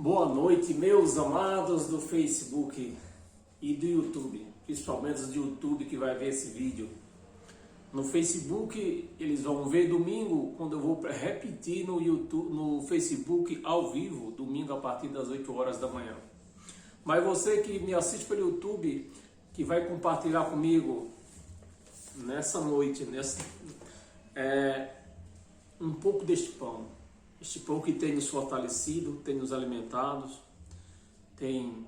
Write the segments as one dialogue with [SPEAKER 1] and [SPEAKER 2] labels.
[SPEAKER 1] Boa noite, meus amados do Facebook e do YouTube, principalmente os do YouTube que vai ver esse vídeo. No Facebook eles vão ver domingo, quando eu vou repetir no YouTube, no Facebook ao vivo, domingo a partir das 8 horas da manhã. Mas você que me assiste pelo YouTube, que vai compartilhar comigo nessa noite, um pouco deste pão. Este pão que tem nos fortalecido, tem nos alimentado, tem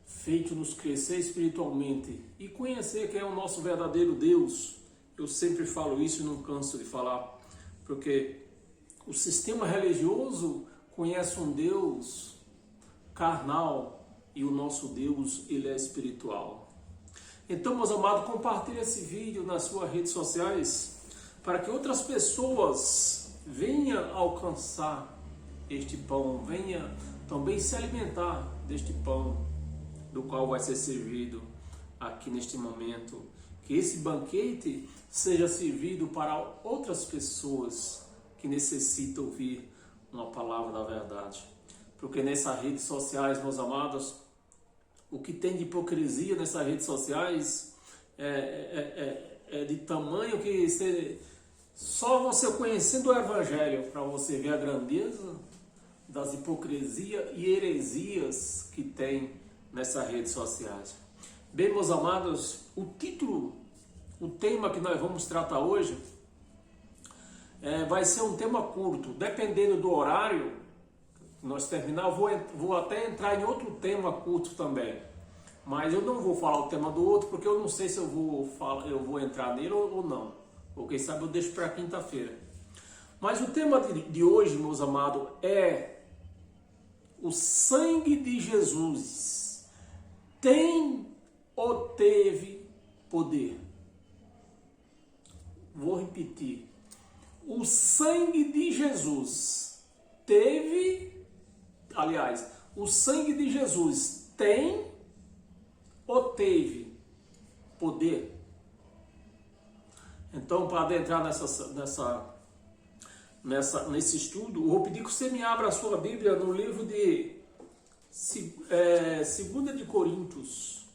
[SPEAKER 1] feito nos crescer espiritualmente e conhecer quem é o nosso verdadeiro Deus. Eu sempre falo isso e não canso de falar, porque o sistema religioso conhece um Deus carnal e o nosso Deus, ele é espiritual. Então, meus amados, compartilhe esse vídeo nas suas redes sociais para que outras pessoas venha alcançar este pão, venha também se alimentar deste pão do qual vai ser servido aqui neste momento. Que esse banquete seja servido para outras pessoas que necessitam ouvir uma palavra da verdade. Porque nessas redes sociais, meus amados, o que tem de hipocrisia nessas redes sociais é de tamanho que só você conhecendo o Evangelho para você ver a grandeza das hipocrisias e heresias que tem nessas redes sociais. Bem, meus amados, o tema que nós vamos tratar hoje vai ser um tema curto. Dependendo do horário que nós terminar, vou até entrar em outro tema curto também. Mas eu não vou falar o tema do outro, porque eu não sei se eu vou entrar nele ou não. Ou quem sabe eu deixo para quinta-feira. Mas o tema de hoje, meus amados, é o sangue de Jesus tem ou teve poder? Vou repetir. O sangue de Jesus o sangue de Jesus tem ou teve poder? Então, para adentrar nesse estudo, eu vou pedir que você me abra a sua Bíblia no livro de 2 de Coríntios.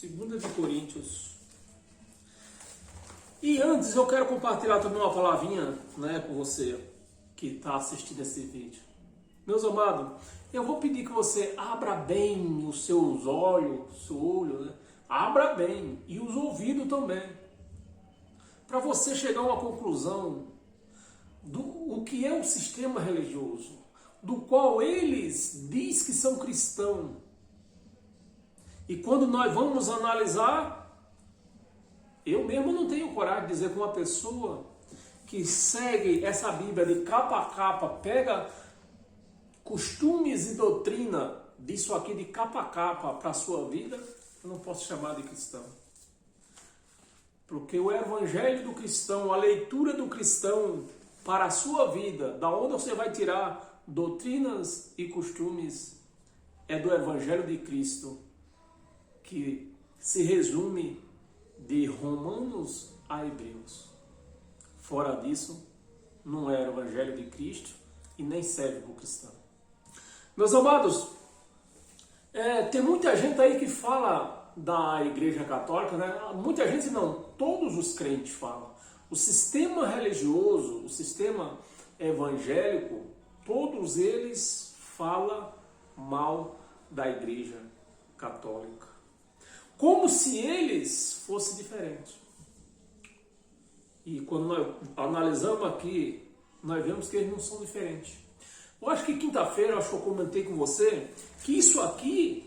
[SPEAKER 1] 2 de Coríntios. E antes eu quero compartilhar também uma palavrinha, com você que está assistindo esse vídeo. Meus amados, eu vou pedir que você abra bem os seus olhos, abra bem, e os ouvidos também, para você chegar a uma conclusão do que é o sistema religioso, do qual eles dizem que são cristãos. E quando nós vamos analisar, eu mesmo não tenho coragem de dizer que uma pessoa que segue essa Bíblia de capa a capa, pega costumes e doutrina disso aqui de capa a capa para a sua vida, eu não posso chamar de cristão. Porque o evangelho do cristão, a leitura do cristão para a sua vida, da onde você vai tirar doutrinas e costumes, é do evangelho de Cristo, que se resume de Romanos a Hebreus. Fora disso, não é o evangelho de Cristo e nem serve para o cristão. Meus amados, tem muita gente aí que fala da Igreja Católica, Muita gente não, todos os crentes falam. O sistema religioso, o sistema evangélico, todos eles falam mal da Igreja Católica. Como se eles fossem diferentes. E quando nós analisamos aqui, nós vemos que eles não são diferentes. Eu acho que quinta-feira, acho que eu comentei com você, que isso aqui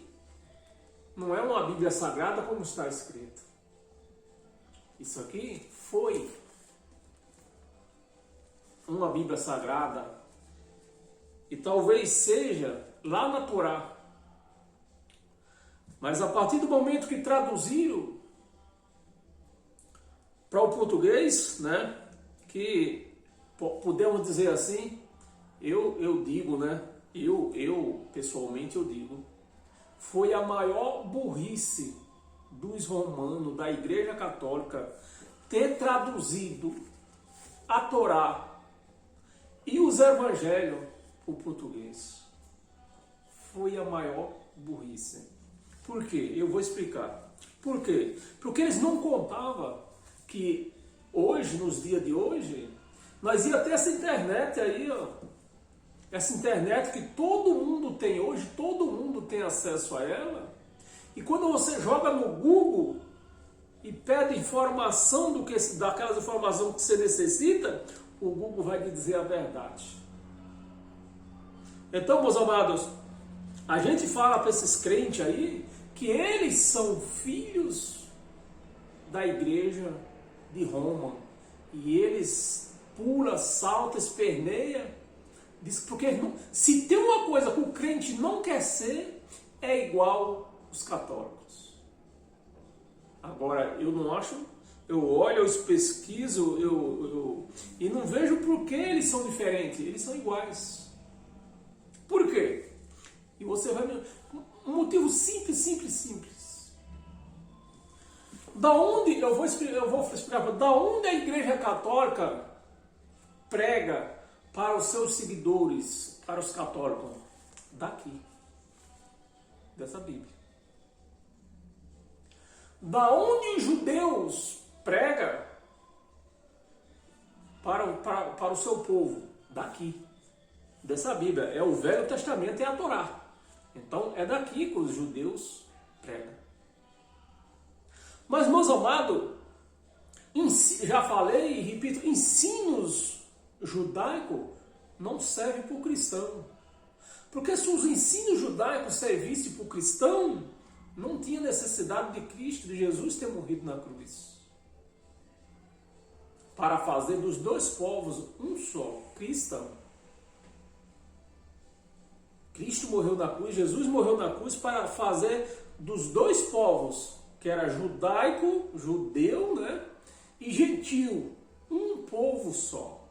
[SPEAKER 1] não é uma Bíblia Sagrada como está escrito. Isso aqui foi uma Bíblia Sagrada e talvez seja lá na Torá. Mas a partir do momento que traduziram para o português, que podemos dizer assim, eu digo, eu pessoalmente eu digo, foi a maior burrice dos romanos, da Igreja Católica, ter traduzido a Torá e os Evangelhos para o português. foi a maior burrice. Por quê? Eu vou explicar. Por quê? Porque eles não contavam que hoje, nos dias de hoje, nós ia ter essa internet aí, ó. Essa internet que todo mundo tem hoje, todo mundo tem acesso a ela. E quando você joga no Google e pede informação daquelas informações que você necessita, o Google vai lhe dizer a verdade. Então, meus amados, a gente fala para esses crentes aí que eles são filhos da igreja de Roma. E eles pula, salta, esperneia. Porque se tem uma coisa que o crente não quer ser, é igual os católicos. Agora, eu não acho, eu olho, eu pesquiso, e não vejo por que eles são diferentes, eles são iguais. Por quê? E você vai ver um motivo simples. Da onde, eu vou explicar, da onde a Igreja Católica prega para os seus seguidores, para os católicos? Daqui, dessa Bíblia. Da onde os judeus pregam para o seu povo? Daqui, dessa Bíblia. É o Velho Testamento e a Torá. Então é daqui que os judeus pregam. Mas, meus amados, já falei e repito, ensinos judaicos não servem para o cristão. Porque se os ensinos judaicos servissem para o cristão, não tinha necessidade de Cristo, de Jesus ter morrido na cruz. Para fazer dos dois povos um só, cristão. Cristo morreu na cruz, Jesus morreu na cruz para fazer dos dois povos, que era judaico, judeu, né? E gentil, um povo só.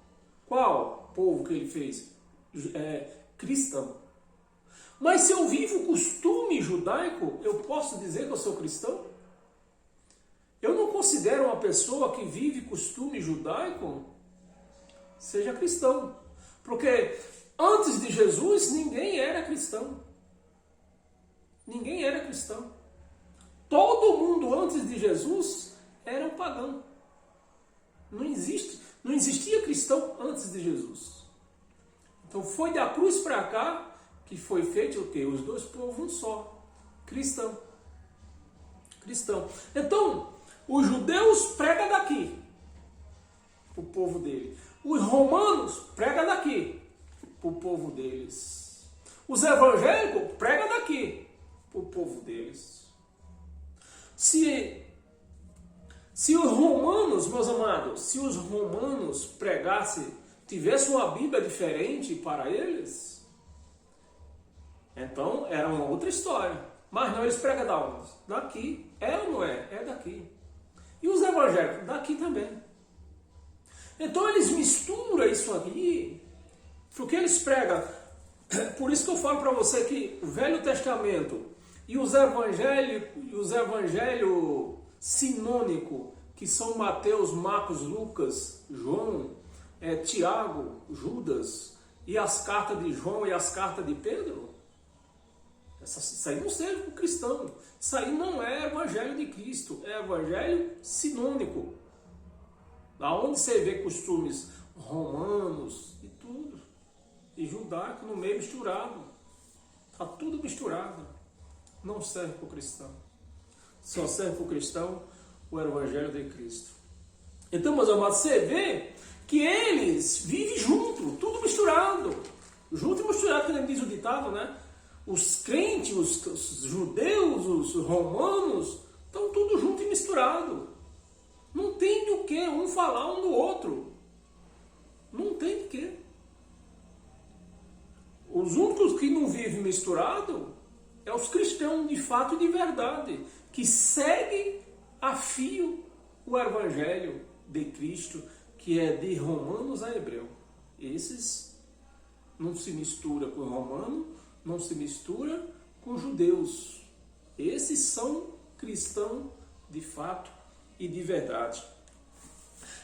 [SPEAKER 1] Qual povo que ele fez? Cristão. Mas se eu vivo o costume judaico, eu posso dizer que eu sou cristão? Eu não considero uma pessoa que vive costume judaico seja cristão. Porque antes de Jesus, ninguém era cristão. Ninguém era cristão. Todo mundo antes de Jesus era um pagão. Não existia cristão antes de Jesus. Então foi da cruz para cá que foi feito o quê? Os dois povos um só. Cristão. Então, os judeus pregam daqui, o povo dele. Os romanos pregam daqui, o povo deles. Os evangélicos pregam daqui, o povo deles. Se os romanos, meus amados, se os romanos pregassem, tivessem uma Bíblia diferente para eles, então era uma outra história. Mas não, eles pregam da onde? Daqui. É ou não é? É daqui. E os evangélicos? Daqui também. Então eles misturam isso aqui, porque eles pregam. Por isso que eu falo para você que o Velho Testamento e os evangelhos sinônicos, que são Mateus, Marcos, Lucas, João, Tiago, Judas, e as cartas de João e as cartas de Pedro, isso aí não serve para o cristão. Isso aí não é evangelho de Cristo, é evangelho sinônico. Da onde você vê costumes romanos e tudo, e judaico no meio misturado. Está tudo misturado. Não serve para o cristão. Só serve para o cristão o evangelho de Cristo. Então, meus amados, você vê que eles vivem junto, tudo misturado. Junto e misturado, como diz o ditado, né? Os crentes, os judeus, os romanos, estão tudo junto e misturado. Não tem do que um falar um do outro. Não tem de quê. Os únicos que não vivem misturado é os cristãos de fato e de verdade, que seguem a fio o evangelho de Cristo, que é de Romanos a Hebreu. Esses não se mistura com romano, não se mistura com judeus. Esses são cristãos de fato e de verdade.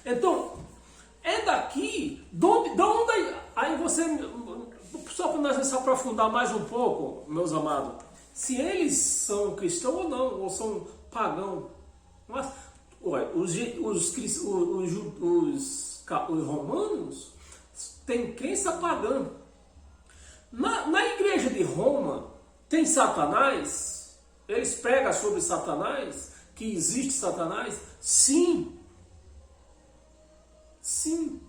[SPEAKER 1] Então, é daqui, de onde aí você, só para nós nos aprofundar mais um pouco, meus amados, se eles são cristãos ou não, ou são pagãos. Mas, olha, os romanos têm crença pagã. Na igreja de Roma tem Satanás? Eles pregam sobre Satanás? Que existe Satanás? Sim. Sim.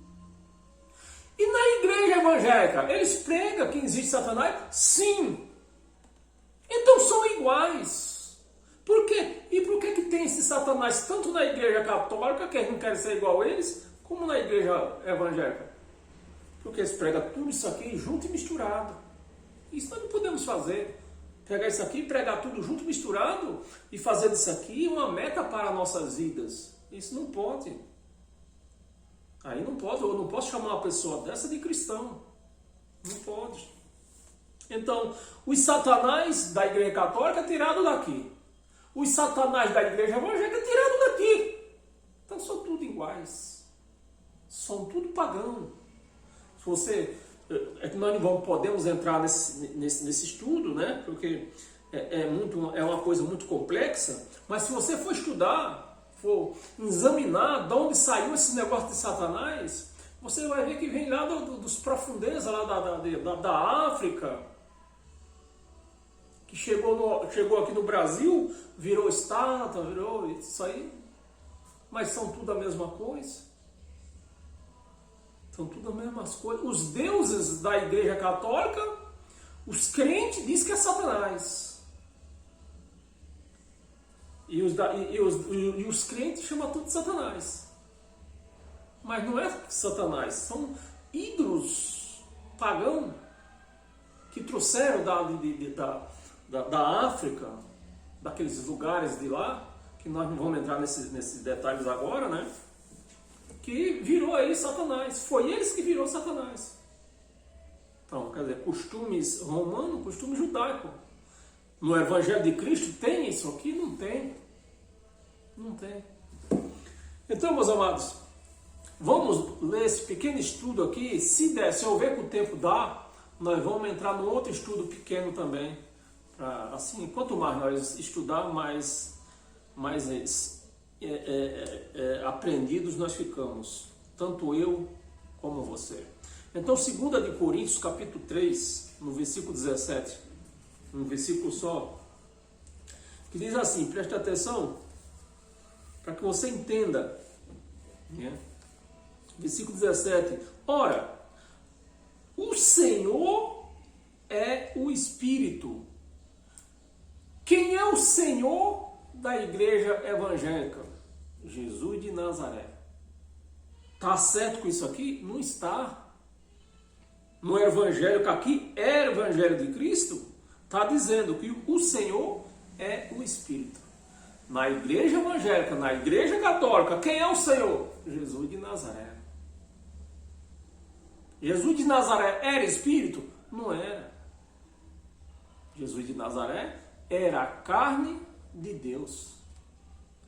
[SPEAKER 1] E na igreja evangélica, eles pregam que existe Satanás? Sim. Então são iguais. Por quê? E por que tem esse Satanás tanto na igreja católica, que eles não querem ser igual a eles, como na igreja evangélica? Porque eles pregam tudo isso aqui junto e misturado. Isso nós não podemos fazer. Pegar isso aqui, pregar tudo junto e misturado e fazer disso aqui uma meta para nossas vidas. Isso não pode. Aí não pode, eu não posso chamar uma pessoa dessa de cristão. Não pode. Então, os Satanás da igreja católica é tirado daqui. Os Satanás da igreja evangélica é tirado daqui. Então são tudo iguais. São tudo pagão. Se você... É que nós não podemos entrar nesse estudo, né? Porque é uma coisa muito complexa. Mas se você for estudar, for examinar de onde saiu esse negócio de Satanás, você vai ver que vem lá dos profundezas lá da África, que chegou aqui no Brasil, virou estátua, virou isso aí. Mas são tudo a mesma coisa. São tudo as mesmas coisas. Os deuses da igreja católica, os crentes dizem que é Satanás. E os crentes chamam tudo de Satanás. Mas não é Satanás, são ídolos pagãos que trouxeram da África, daqueles lugares de lá, que nós não vamos entrar nesses detalhes agora, né? Que virou aí Satanás. Foi eles que virou Satanás. Então, quer dizer, costumes romanos, costume judaico. No Evangelho de Cristo tem isso aqui? Não tem. Não tem. Então, meus amados, vamos ler esse pequeno estudo aqui. Se eu ver que o tempo dá, nós vamos entrar num outro estudo pequeno também. Assim, quanto mais nós estudar, mais aprendidos nós ficamos, tanto eu como você. Então, 2 de Coríntios, capítulo 3, no versículo 17, um versículo só, que diz assim, preste atenção, para que você entenda, né? Versículo 17, ora, o Senhor é o Espírito. Quem é o Senhor da igreja evangélica? Jesus de Nazaré. Está certo com isso aqui? Não está. No evangelho que aqui é o evangelho de Cristo, está dizendo que o Senhor é o Espírito. Na igreja evangélica, na igreja católica, quem é o Senhor? Jesus de Nazaré. Jesus de Nazaré era Espírito? Não era. Jesus de Nazaré era a carne de Deus.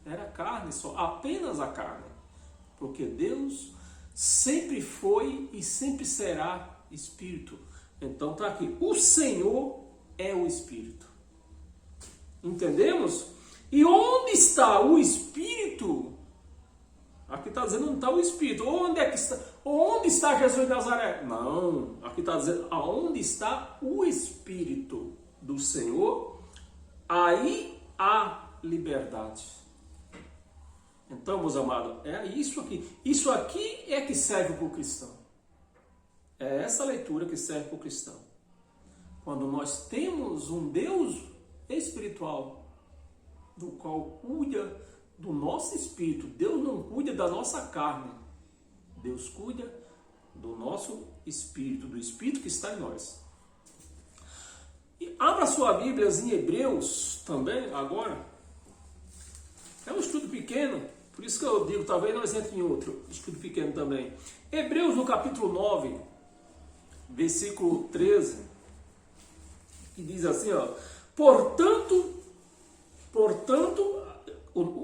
[SPEAKER 1] Era carne só, apenas a carne. Porque Deus sempre foi e sempre será Espírito. Então está aqui, o Senhor é o Espírito. Entendemos? E onde está o Espírito? Aqui está dizendo onde está o Espírito. Onde é que está? Onde está Jesus de Nazaré? Não, aqui está dizendo aonde está o Espírito do Senhor, aí há liberdade. Então, meus amados, é isso aqui. Isso aqui é que serve para o cristão. É essa leitura que serve para o cristão. Quando nós temos um Deus espiritual, do qual cuida do nosso espírito. Deus não cuida da nossa carne. Deus cuida do nosso espírito, do espírito que está em nós. E abra sua Bíblia em Hebreus também, agora. É um estudo pequeno, por isso que eu digo, talvez nós entre em outro estudo pequeno também. Hebreus no capítulo 9, versículo 13, que diz assim, ó, Portanto,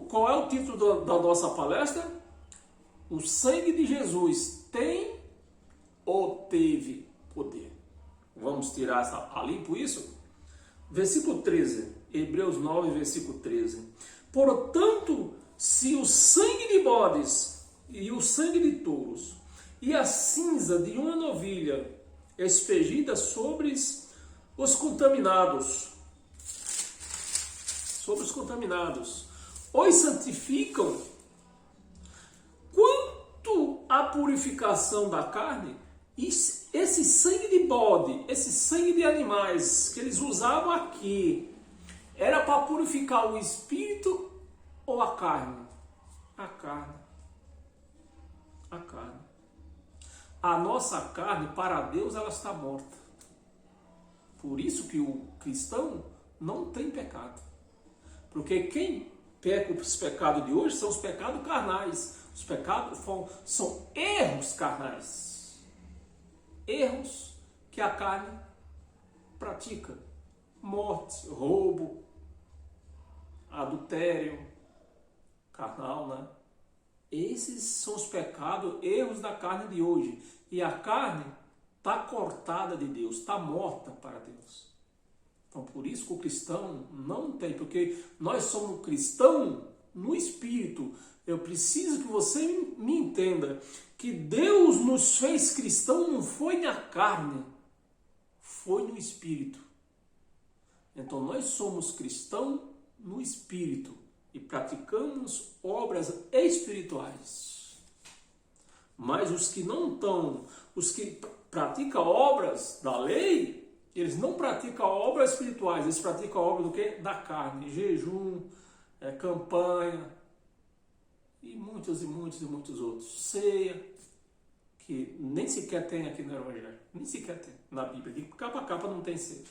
[SPEAKER 1] qual é o título da nossa palestra? O sangue de Jesus tem ou teve poder? vamos tirar a limpo isso? Versículo 13, Hebreus 9, versículo 13. Portanto, se o sangue de bodes e o sangue de touros e a cinza de uma novilha expegida sobre os contaminados, os santificam, quanto à purificação da carne, esse sangue de bode, esse sangue de animais que eles usavam aqui, era para purificar o espírito ou a carne? A carne. A carne. A nossa carne, para Deus, ela está morta. Por isso que o cristão não tem pecado. Porque quem peca os pecados de hoje são os pecados carnais. Os pecados são erros carnais. Erros que a carne pratica. Morte, roubo, adultério, carnal, né? Esses são os pecados, erros da carne de hoje. E a carne está cortada de Deus, está morta para Deus. Então, por isso que o cristão não tem, porque nós somos cristão no espírito. Eu preciso que você me entenda que Deus nos fez cristão não foi na carne, foi no espírito. Então, nós somos cristãos no espírito e praticamos obras espirituais. Mas os que não estão, os que praticam obras da lei, eles não praticam obras espirituais, eles praticam obras do quê? Da carne, jejum, campanha e muitos outros. Ceia, que nem sequer tem aqui no Evangelho, nem sequer tem na Bíblia, de capa a capa não tem ceia.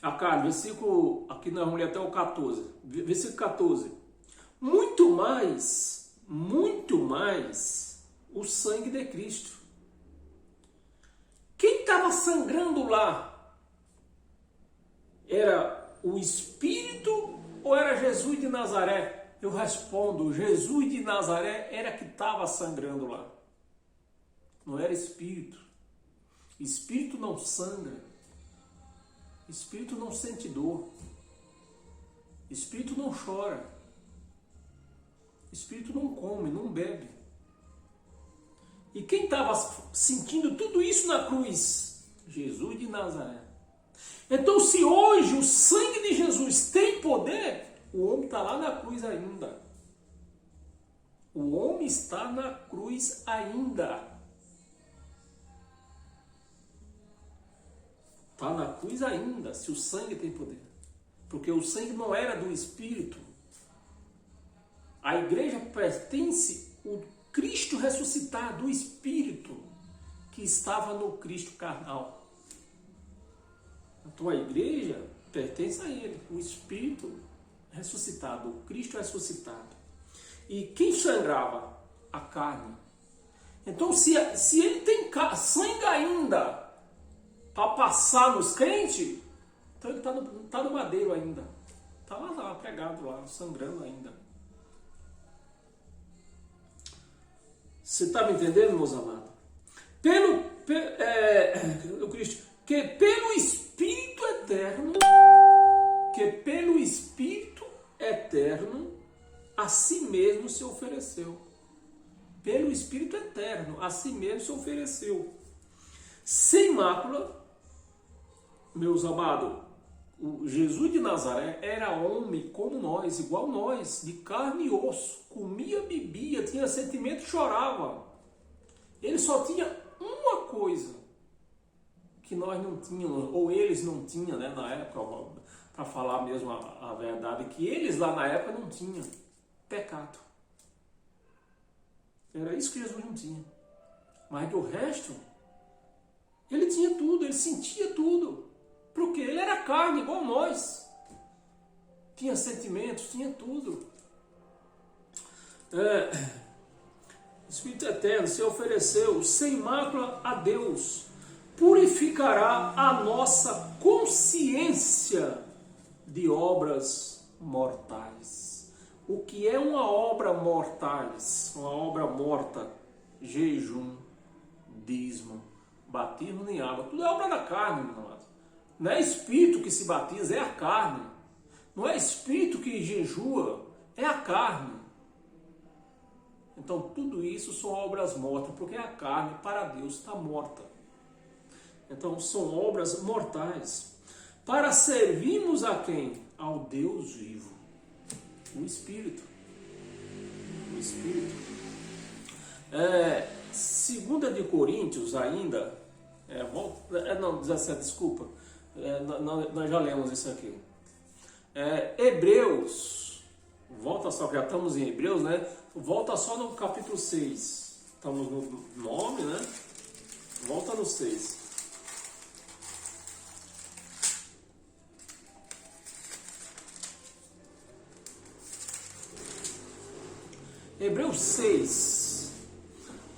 [SPEAKER 1] A carne, versículo, aqui nós vamos ler até o 14, versículo 14. Muito mais o sangue de Cristo. Quem estava sangrando lá? Era o Espírito ou era Jesus de Nazaré? Eu respondo, Jesus de Nazaré era que estava sangrando lá. Não era Espírito. Espírito não sangra. Espírito não sente dor. Espírito não chora. Espírito não come, não bebe. E quem estava sentindo tudo isso na cruz? Jesus de Nazaré. Então, se hoje o sangue de Jesus tem poder, o homem está lá na cruz ainda. O homem está na cruz ainda. Está na cruz ainda, se o sangue tem poder. Porque o sangue não era do Espírito. A igreja pertence ao Cristo ressuscitado, do Espírito, que estava no Cristo carnal. Então a igreja pertence a ele, o Espírito ressuscitado, o Cristo ressuscitado. E quem sangrava? A carne. Então se ele tem sangue ainda para passar nos crentes, então ele está no madeiro ainda. Está lá pregado lá, sangrando ainda. Você está me entendendo, meus amados? Que pelo Espírito eterno, a si mesmo se ofereceu. Pelo Espírito eterno, a si mesmo se ofereceu. Sem mácula, meus amados, o Jesus de Nazaré era homem como nós, igual nós, de carne e osso, comia, bebia, tinha sentimento e chorava. Ele só tinha uma coisa que nós não tínhamos, ou eles não tinham, né, na época, para falar mesmo a verdade, que eles lá na época não tinham: pecado. Era isso que Jesus não tinha. Mas do resto, ele tinha tudo, ele sentia tudo. Porque ele era carne, igual nós. Tinha sentimentos, tinha tudo. O Espírito Eterno se ofereceu sem mácula a Deus. Purificará a nossa consciência de obras mortais. O que é uma obra mortais? Uma obra morta? jejum, dízimo, batismo em água. Tudo é obra da carne, meu amado. Não é espírito que se batiza, é a carne. Não é espírito que jejua, é a carne. Então tudo isso são obras mortas, porque a carne para Deus está morta. Então são obras mortais. Para servirmos a quem? Ao Deus vivo. O Espírito. O Espírito. 2 de Coríntios ainda. Não, 17, desculpa. Nós já lemos isso aqui. Hebreus. Volta só, já estamos em Hebreus, né? Volta só no capítulo 6. Estamos no 9, né? Volta no 6. Hebreus 6,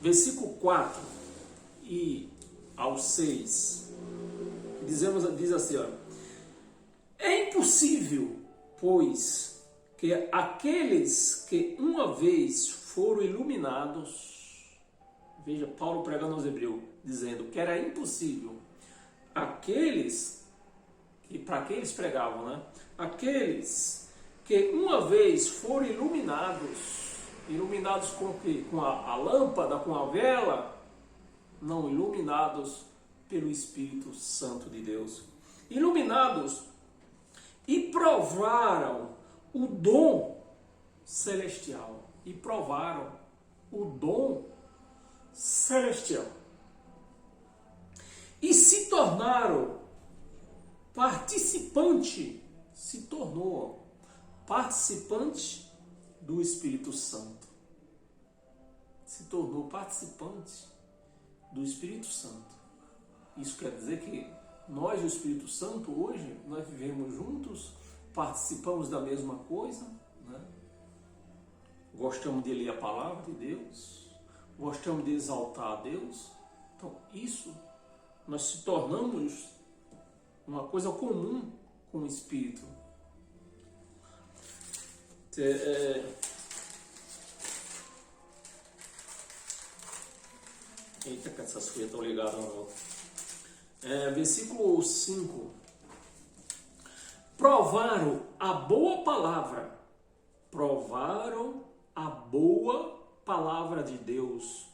[SPEAKER 1] versículo 4 e ao 6, diz assim, ó, é impossível, pois, que aqueles que uma vez foram iluminados, veja Paulo pregando aos Hebreus, dizendo que era impossível, aqueles, que para quem eles pregavam, né? Aqueles que uma vez foram iluminados com o quê? Com a lâmpada, com a vela? Não, iluminados pelo Espírito Santo de Deus. Iluminados e provaram o dom celestial. E provaram o dom celestial. E se tornaram participante do Espírito Santo. Se tornou participante do Espírito Santo. Isso quer dizer que nós e o Espírito Santo hoje, nós vivemos juntos, participamos da mesma coisa, né? Gostamos de ler a palavra de Deus, gostamos de exaltar a Deus. Então isso, nós se tornamos uma coisa comum com o Espírito. Eita, que essas coisas estão ligadas não. Versículo 5. Provaram a boa palavra de Deus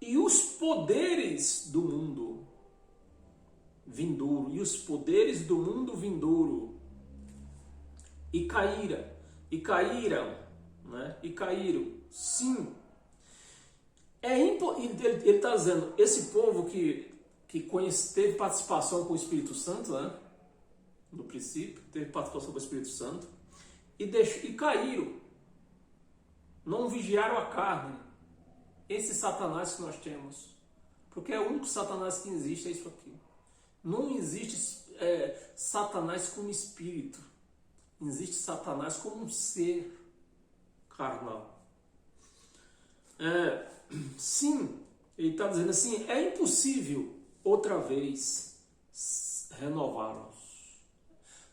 [SPEAKER 1] e os poderes do mundo vindouro, e caíram, né? E caíram, sim. Ele está dizendo, esse povo que teve participação com o Espírito Santo, né? No princípio, teve participação com o Espírito Santo, e caíram, não vigiaram a carne. Esse Satanás que nós temos, porque é o único Satanás que existe, é isso aqui. Não existe Satanás como espírito. Existe Satanás como um ser carnal. Sim, ele está dizendo assim, é impossível outra vez renová-los.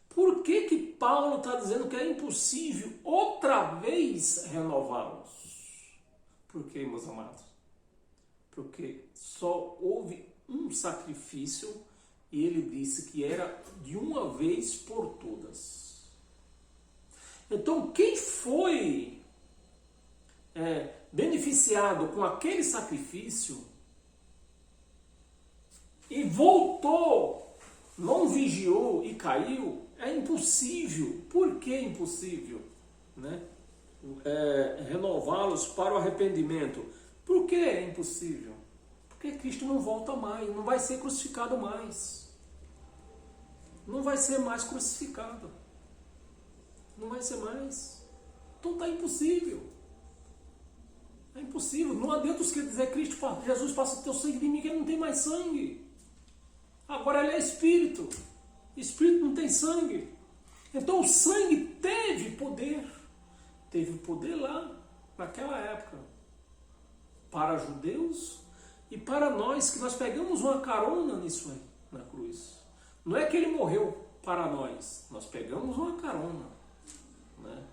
[SPEAKER 1] Por que Paulo está dizendo que é impossível outra vez renová-los? Por quê, meus amados? Porque só houve um sacrifício e ele disse que era de uma vez por todas. Então, quem foi beneficiado com aquele sacrifício e voltou, não vigiou e caiu, é impossível. Por que impossível, né? Renová-los para o arrependimento? Por que é impossível? Porque Cristo não volta mais, não vai ser crucificado mais. Não vai ser mais crucificado. Não vai ser mais. Então está impossível. É impossível. Não adianta os que dizer Cristo, Jesus passa o teu sangue de mim, que ele não tem mais sangue. Agora ele é espírito. Espírito não tem sangue. Então o sangue teve poder. Teve poder lá, naquela época. Para judeus e para nós, que nós pegamos uma carona nisso aí, na cruz. Não é que ele morreu para nós. Nós pegamos uma carona, né?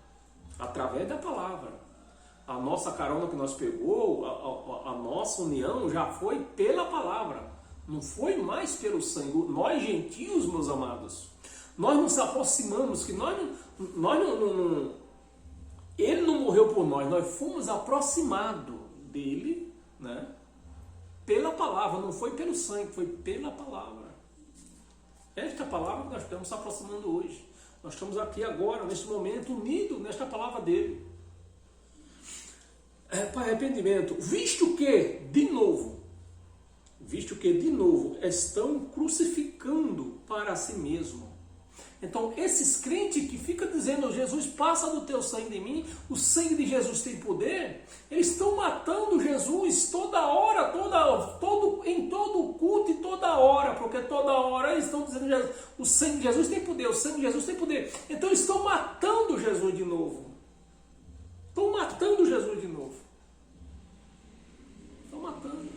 [SPEAKER 1] Através da palavra. A nossa carona que nós pegou, a nossa união já foi pela palavra. Não foi mais pelo sangue. Nós gentios, meus amados, nós nos aproximamos, que ele não morreu por nós, nós fomos aproximados dele, né? Pela palavra, não foi pelo sangue, foi pela palavra. Esta palavra que nós estamos se aproximando hoje. Nós estamos aqui agora, neste momento, unidos nesta palavra dele. Para arrependimento, visto que, de novo, estão crucificando para si mesmo. Então, esses crentes que ficam dizendo, Jesus, passa do teu sangue em mim, o sangue de Jesus tem poder, eles estão matando Jesus toda hora, em todo culto e toda hora, porque toda hora eles estão dizendo, o sangue de Jesus tem poder, o sangue de Jesus tem poder. Então, eles estão matando Jesus de novo. Estão matando Jesus de novo. Estão matando.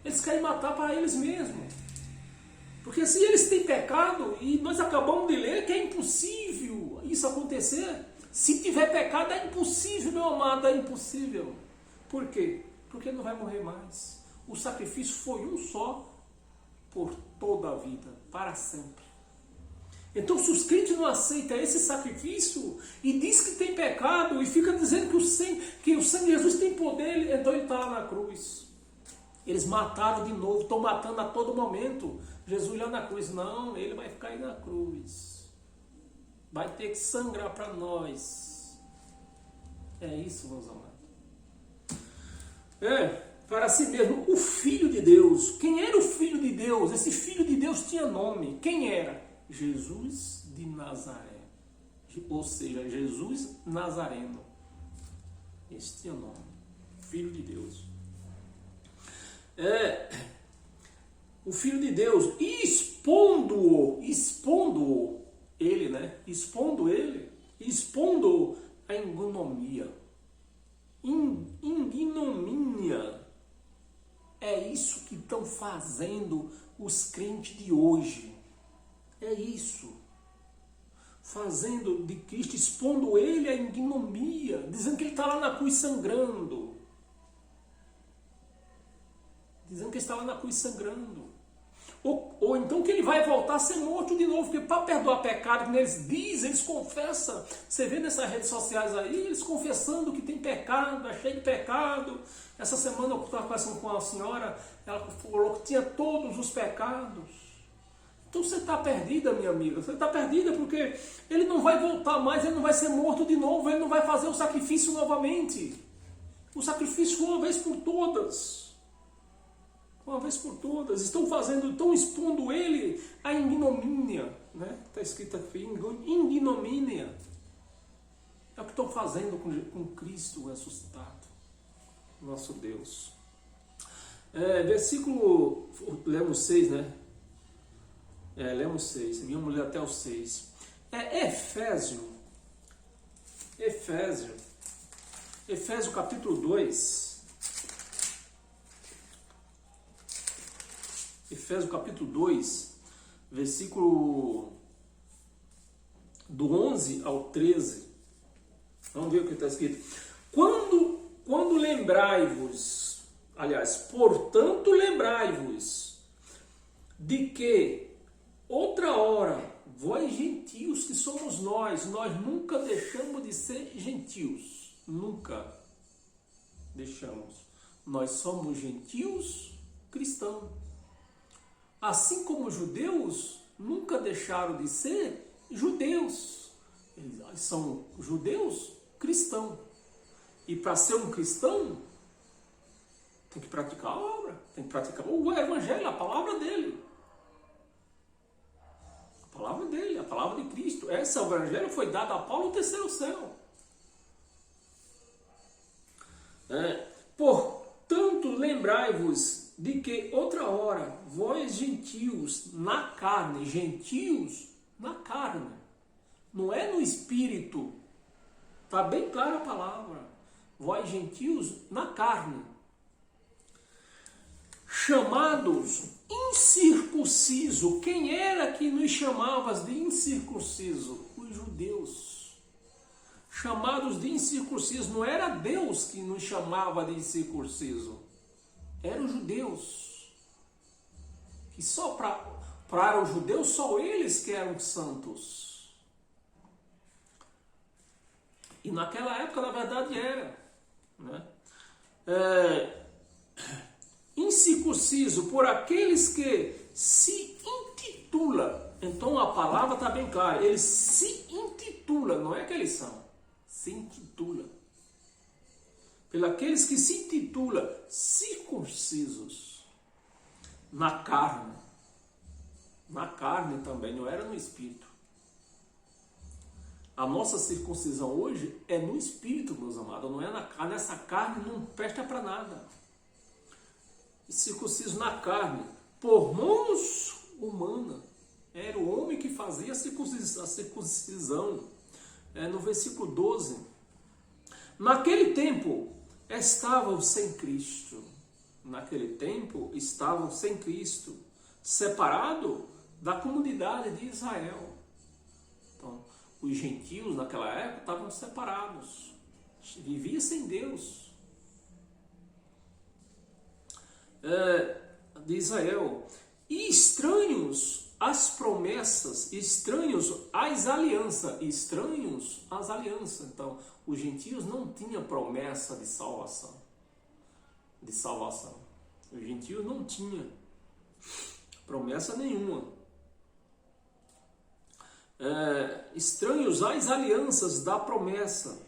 [SPEAKER 1] Eles querem matar para eles mesmos. Porque se eles têm pecado, e nós acabamos de ler que é impossível isso acontecer. Se tiver pecado é impossível, meu amado, é impossível. Por quê? Porque ele não vai morrer mais. O sacrifício foi um só por toda a vida, para sempre. Então, se os crentes não aceitam esse sacrifício e diz que tem pecado e fica dizendo que o sangue de Jesus tem poder, então ele está lá na cruz. Eles mataram de novo, estão matando a todo momento. Jesus lá na cruz, não, ele vai ficar aí na cruz. Vai ter que sangrar para nós. É isso, meus amados. Para si mesmo, o Filho de Deus. Quem era o Filho de Deus? Esse Filho de Deus tinha nome. Quem era? Jesus de Nazaré. Ou seja, Jesus Nazareno. Esse tinha nome. Filho de Deus. O Filho de Deus, expondo ele, né? Expondo a ignomínia. Ignomínia. É isso que estão fazendo os crentes de hoje. É isso. Fazendo de Cristo, expondo ele a ignomínia, dizendo que ele está lá na cruz sangrando. Dizendo que ele está lá na cruz sangrando. Ou então que ele vai voltar a ser morto de novo, porque para perdoar pecado, como eles dizem, eles confessam. Você vê nessas redes sociais aí, eles confessando que tem pecado, é cheio de pecado. Essa semana eu estava conversando com uma senhora, ela falou que tinha todos os pecados. Então você está perdida, minha amiga, você está perdida porque ele não vai voltar mais, ele não vai ser morto de novo, ele não vai fazer o sacrifício novamente. O sacrifício uma vez por todas. Uma vez por todas, estão expondo ele à ignomínia, né? Está escrito aqui, ignomínia. É o que estão fazendo com Cristo ressuscitado, nosso Deus. Versículo, lemos 6, né? Lemos 6, vamos ler até o 6. Efésios capítulo 2. Efésios capítulo 2, versículo do 11 ao 13. Vamos ver o que está escrito. Quando lembrai-vos, portanto lembrai-vos de que outra hora, vós gentios que somos nós nunca deixamos de ser gentios. Nunca deixamos. Nós somos gentios cristãos. Assim como os judeus nunca deixaram de ser judeus. Eles são judeus cristãos. E para ser um cristão, tem que praticar a obra. Tem que praticar o evangelho, a palavra dele. A palavra dele, a palavra de Cristo. Esse evangelho foi dado a Paulo no terceiro céu. Portanto, lembrai-vos de que outra hora, vós gentios na carne, não é no espírito, está bem clara a palavra, vós gentios na carne, chamados incircunciso. Quem era que nos chamava de incircunciso? Os judeus. chamados de incircuncisos. Não era Deus que nos chamava de incircunciso, eram os judeus. Que só para os judeus, só eles que eram santos. E naquela época, na verdade, era. Né? Incircunciso por aqueles que se intitula. Então a palavra está bem clara. Eles se intitula, não é que eles são. Se intitula. Pelos aqueles que se intitula circuncisos na carne. Na carne também, não era no espírito. A nossa circuncisão hoje é no espírito, meus amados, não é na carne. Essa carne não presta para nada. Circunciso na carne, por mãos humanas. Era o homem que fazia a circuncisão. No versículo 12. Naquele tempo, estavam sem Cristo. Naquele tempo, estavam sem Cristo. Separado da comunidade de Israel. Então, os gentios naquela época estavam separados. Viviam sem Deus. De Israel. E estranhos às promessas, estranhos às alianças. Estranhos às alianças. Então, os gentios não tinham promessa de salvação. De salvação. Os gentios não tinham promessa nenhuma. Estranhos às alianças da promessa,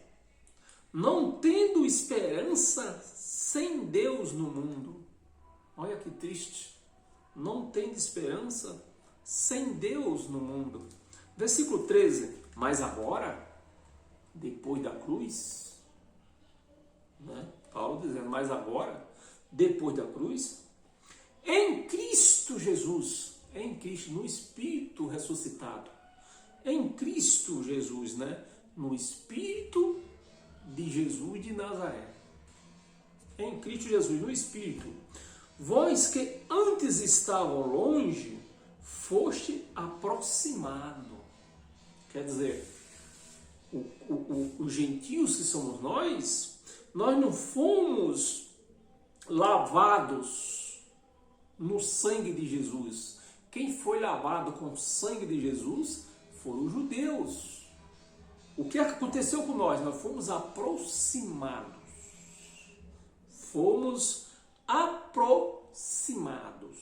[SPEAKER 1] não tendo esperança sem Deus no mundo. Olha que triste. Não tendo esperança sem Deus no mundo. Versículo 13. Mas agora, depois da cruz, né? Paulo dizendo, mas agora, depois da cruz, em Cristo Jesus, em Cristo, no Espírito ressuscitado, em Cristo Jesus, né? No Espírito de Jesus de Nazaré, em Cristo Jesus, no Espírito, vós que antes estavam longe, foste aproximado. Quer dizer, os gentios que somos nós não fomos lavados no sangue de Jesus. Quem foi lavado com o sangue de Jesus foram os judeus. O que aconteceu com nós? Nós fomos aproximados. Fomos aproximados.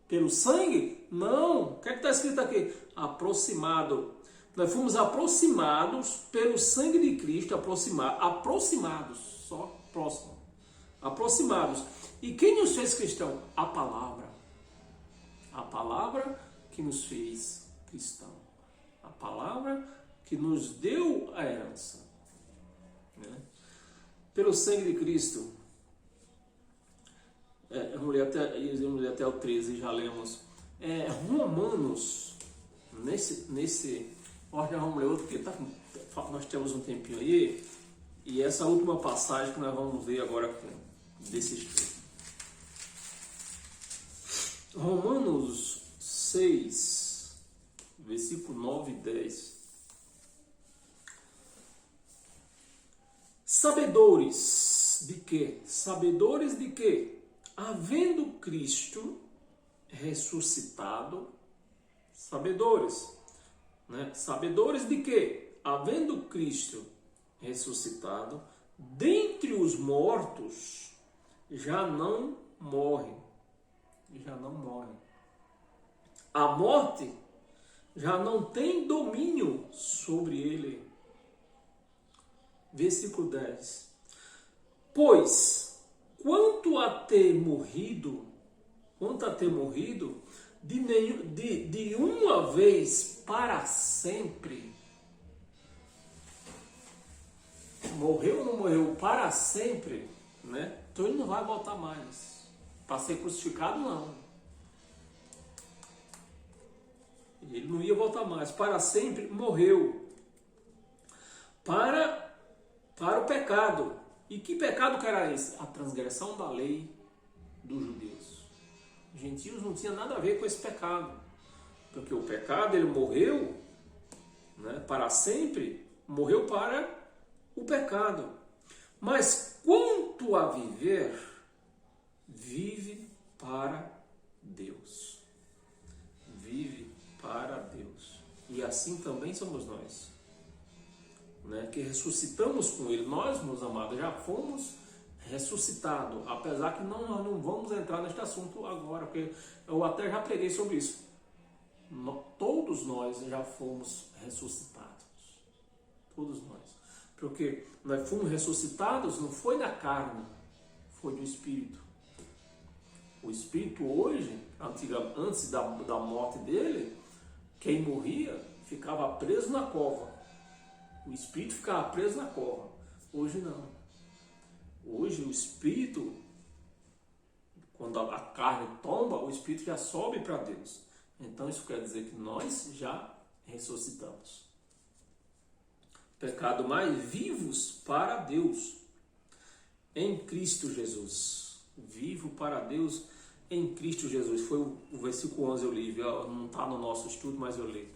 [SPEAKER 1] Pelo sangue? Não. O que está escrito aqui? Aproximado. Nós fomos aproximados pelo sangue de Cristo. Aproximados. Só próximo. Aproximados. E quem nos fez cristão? A palavra. A palavra que nos fez cristão. A palavra que nos deu a herança. Né? Pelo sangue de Cristo. Vamos ler até o 13, já lemos. Romanos, já vamos ler outro, porque nós temos um tempinho aí. E essa última passagem que nós vamos ver agora desse estudo. Romanos 6, versículo 9 e 10. Sabedores de quê? Sabedores de quê? Havendo Cristo ressuscitado, sabedores, né? Sabedores de quê? Havendo Cristo ressuscitado, dentre os mortos, já não morre. Já não morre. A morte já não tem domínio sobre ele. Versículo 10. Pois, quanto a ter morrido, de uma vez para sempre, morreu ou não morreu para sempre, né? Então ele não vai voltar mais. Para ser crucificado, não. Ele não ia voltar mais. Para sempre morreu. Para o pecado. E que pecado que era esse? A transgressão da lei dos judeus. Os gentios não tinham nada a ver com esse pecado. Porque o pecado, ele morreu, né, para sempre, morreu para o pecado. Mas quanto a viver, vive para Deus. Vive para Deus. E assim também somos nós, né? Que ressuscitamos com Ele. Nós, meus amados, já fomos ressuscitados. Apesar que nós não vamos entrar neste assunto agora, porque eu até já preguei sobre isso. Todos nós já fomos ressuscitados. Todos nós. Porque nós fomos ressuscitados não foi da carne, foi do Espírito. O Espírito hoje, antes da morte dele, quem morria ficava preso na cova. O Espírito ficava preso na cova. Hoje não. Hoje o Espírito, quando a carne tomba, o Espírito já sobe para Deus. Então isso quer dizer que nós já ressuscitamos. Pecado, mais vivos para Deus em Cristo Jesus. Vivo para Deus em Cristo Jesus. Foi o versículo 11 eu li, não está no nosso estudo, mas eu li.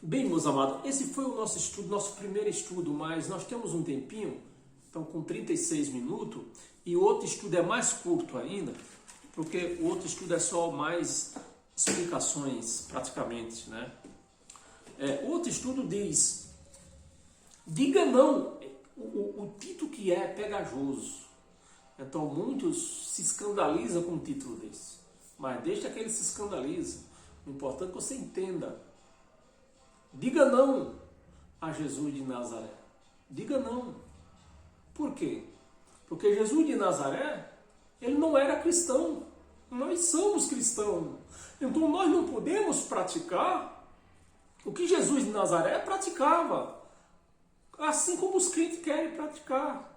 [SPEAKER 1] Bem, meus amados, esse foi o nosso estudo, nosso primeiro estudo, mas nós temos um tempinho, então com 36 minutos, e o outro estudo é mais curto ainda, porque o outro estudo é só mais explicações, praticamente, né? O outro estudo diz, diga não, o título que é pegajoso. Então muitos se escandalizam com um título desse, mas deixa que ele se escandalize. O importante é que você entenda. Diga não a Jesus de Nazaré. Diga não. Por quê? Porque Jesus de Nazaré, ele não era cristão. Nós somos cristãos. Então nós não podemos praticar o que Jesus de Nazaré praticava. Assim como os crentes querem praticar.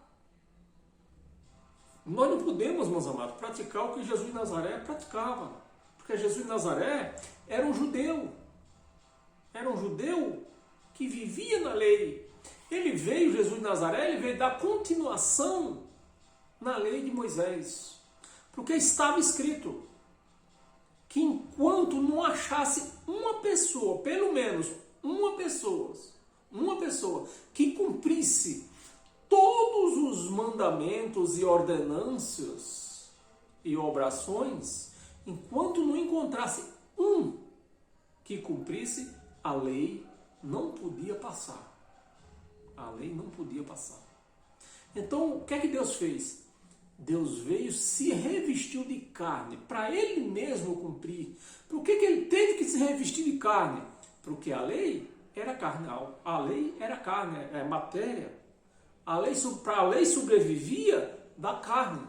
[SPEAKER 1] Nós não podemos, meus amados, praticar o que Jesus de Nazaré praticava. Porque Jesus de Nazaré era um judeu. Era um judeu que vivia na lei. Ele veio, Jesus de Nazaré, ele veio dar continuação na lei de Moisés. Porque estava escrito que enquanto não achasse uma pessoa, pelo menos uma pessoa que cumprisse todos os mandamentos e ordenâncias e obrações, enquanto não encontrasse um que cumprisse, a lei não podia passar. A lei não podia passar. Então, o que é que Deus fez? Deus veio, se revestiu de carne, para Ele mesmo cumprir. Por que Ele teve que se revestir de carne? Porque a lei era carnal. A lei era carne, é matéria. Para a lei sobrevivia da carne.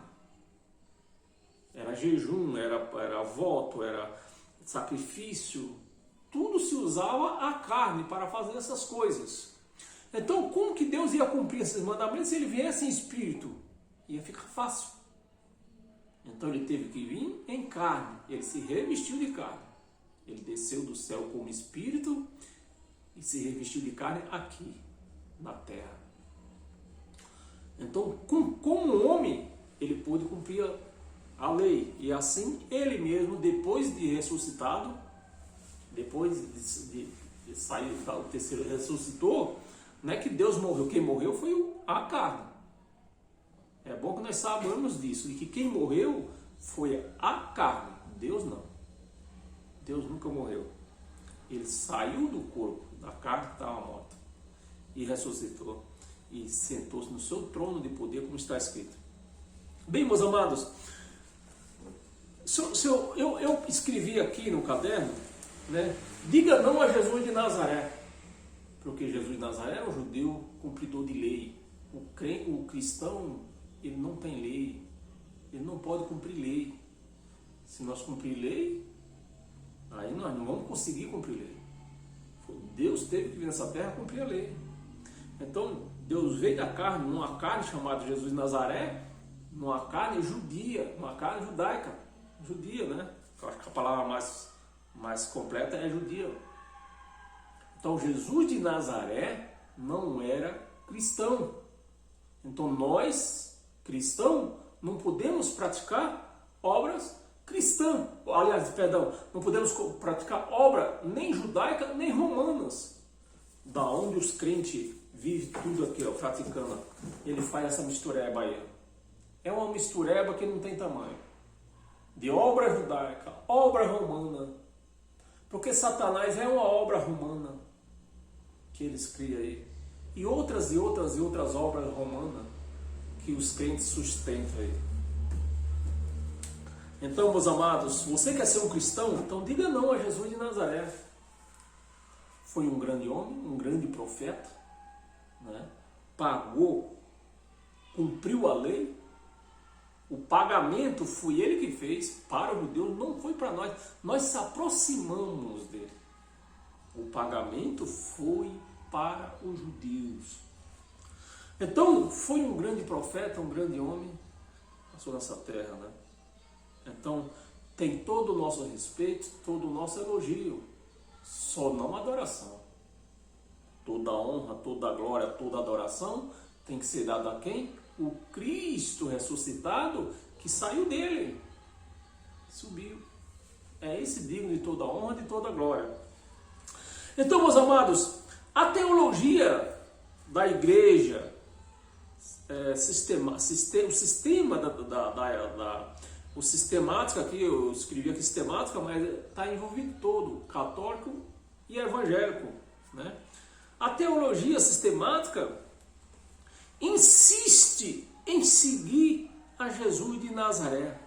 [SPEAKER 1] Era jejum, era voto, era sacrifício. Tudo se usava a carne para fazer essas coisas. Então, como que Deus ia cumprir esses mandamentos se Ele viesse em espírito? Ia ficar fácil. Então ele teve que vir em carne. Ele se revestiu de carne. Ele desceu do céu como espírito e se revestiu de carne aqui, na terra. Então, como homem, ele pôde cumprir a lei. E assim, ele mesmo, depois de ressuscitado, depois de sair, o terceiro ressuscitou, não é que Deus morreu. Quem morreu foi a carne. É bom que nós saibamos disso, de que quem morreu foi a carne. Deus não. Deus nunca morreu. Ele saiu do corpo, da carne que estava morta, e ressuscitou. E sentou-se no seu trono de poder, como está escrito. Bem, meus amados, eu escrevi aqui no caderno, né? Diga não a Jesus de Nazaré. Porque Jesus de Nazaré era um judeu cumpridor de lei. O cristão, ele não tem lei. Ele não pode cumprir lei. Se nós cumprir lei, aí nós não vamos conseguir cumprir lei. Deus teve que vir nessa terra cumprir a lei. Então, Deus veio da carne, numa carne chamada Jesus de Nazaré, numa carne judia, uma carne judaica. Judia, né? Eu acho que a palavra mais completa é judia. Então, Jesus de Nazaré não era cristão. Então, nós, cristãos, não podemos praticar obras cristãs. Aliás, perdão, não podemos praticar obra nem judaica, nem romanas. Da onde os crentes vive tudo aqui, ó, praticando. Ele faz essa mistureba aí. É uma mistureba que não tem tamanho. De obra judaica, obra romana. Porque Satanás é uma obra romana que eles criam aí. E outras obras romanas que os crentes sustentam aí. Então, meus amados, você quer ser um cristão? Então diga não a Jesus de Nazaré. Foi um grande homem, um grande profeta, né? Pagou, cumpriu a lei. O pagamento foi ele que fez para os judeus, não foi para nós. Nós se aproximamos dele. O pagamento foi para os judeus. Então, foi um grande profeta, um grande homem, passou nessa terra, né? Então, tem todo o nosso respeito, todo o nosso elogio, só não adoração. Toda honra, toda glória, toda adoração tem que ser dada a quem? O Cristo ressuscitado que saiu dele, subiu. É esse digno de toda honra e de toda glória. Então, meus amados, a teologia da igreja, o sistemática aqui, eu escrevi aqui sistemática, mas está envolvido todo, católico e evangélico, né? A teologia sistemática insiste em seguir a Jesus de Nazaré.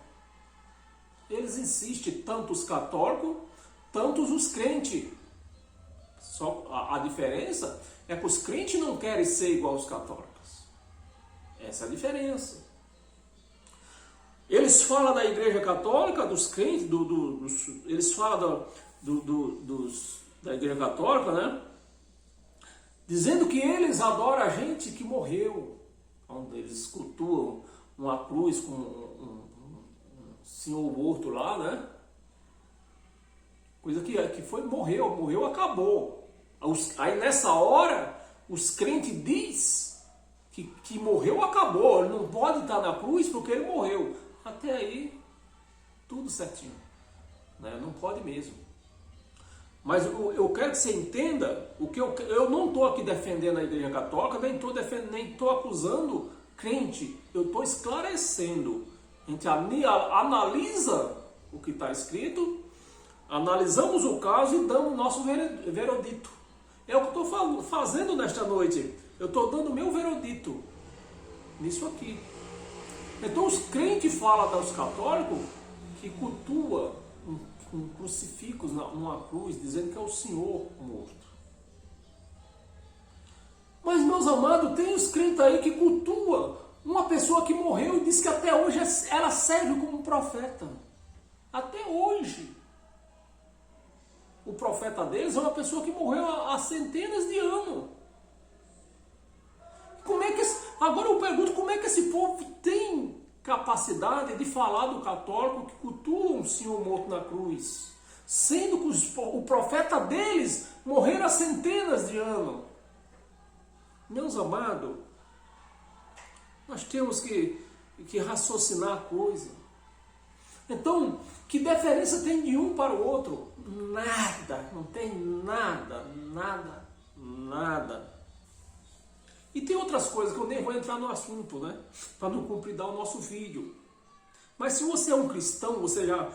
[SPEAKER 1] Eles insistem, tanto os católicos, tanto os crentes. Só a diferença é que os crentes não querem ser igual aos católicos. Essa é a diferença. Eles falam da igreja católica, dos crentes, eles falam da igreja católica, né? Dizendo que eles adoram a gente que morreu. Onde eles cultuam uma cruz com um senhor morto lá, né? Coisa que morreu, acabou. Aí nessa hora, os crentes dizem que morreu, acabou. Ele não pode estar na cruz porque ele morreu. Até aí, tudo certinho, né? Não pode mesmo. Mas eu quero que você entenda o que eu não estou aqui defendendo a igreja católica, nem estou acusando crente. Eu estou esclarecendo. A gente analisa o que está escrito, analisamos o caso e damos o nosso veredito. É o que eu estou fazendo nesta noite. Eu estou dando o meu veredito nisso aqui. Então os crentes falam dos católicos que cultua um crucifixo numa cruz, dizendo que é o Senhor morto. Mas, meus amados, tem os crentes aí que cultua uma pessoa que morreu e diz que até hoje ela serve como profeta. Até hoje. O profeta deles é uma pessoa que morreu há centenas de anos. Agora eu pergunto, como é que esse povo tem capacidade de falar do católico que cultua um senhor morto na cruz, sendo que o profeta deles morreram há centenas de anos? Meus amados, nós temos que raciocinar a coisa. Então, que diferença tem de um para o outro? Nada, não tem nada. E tem outras coisas que eu nem vou entrar no assunto, né? Para não compridar o nosso vídeo. Mas se você é um cristão, você já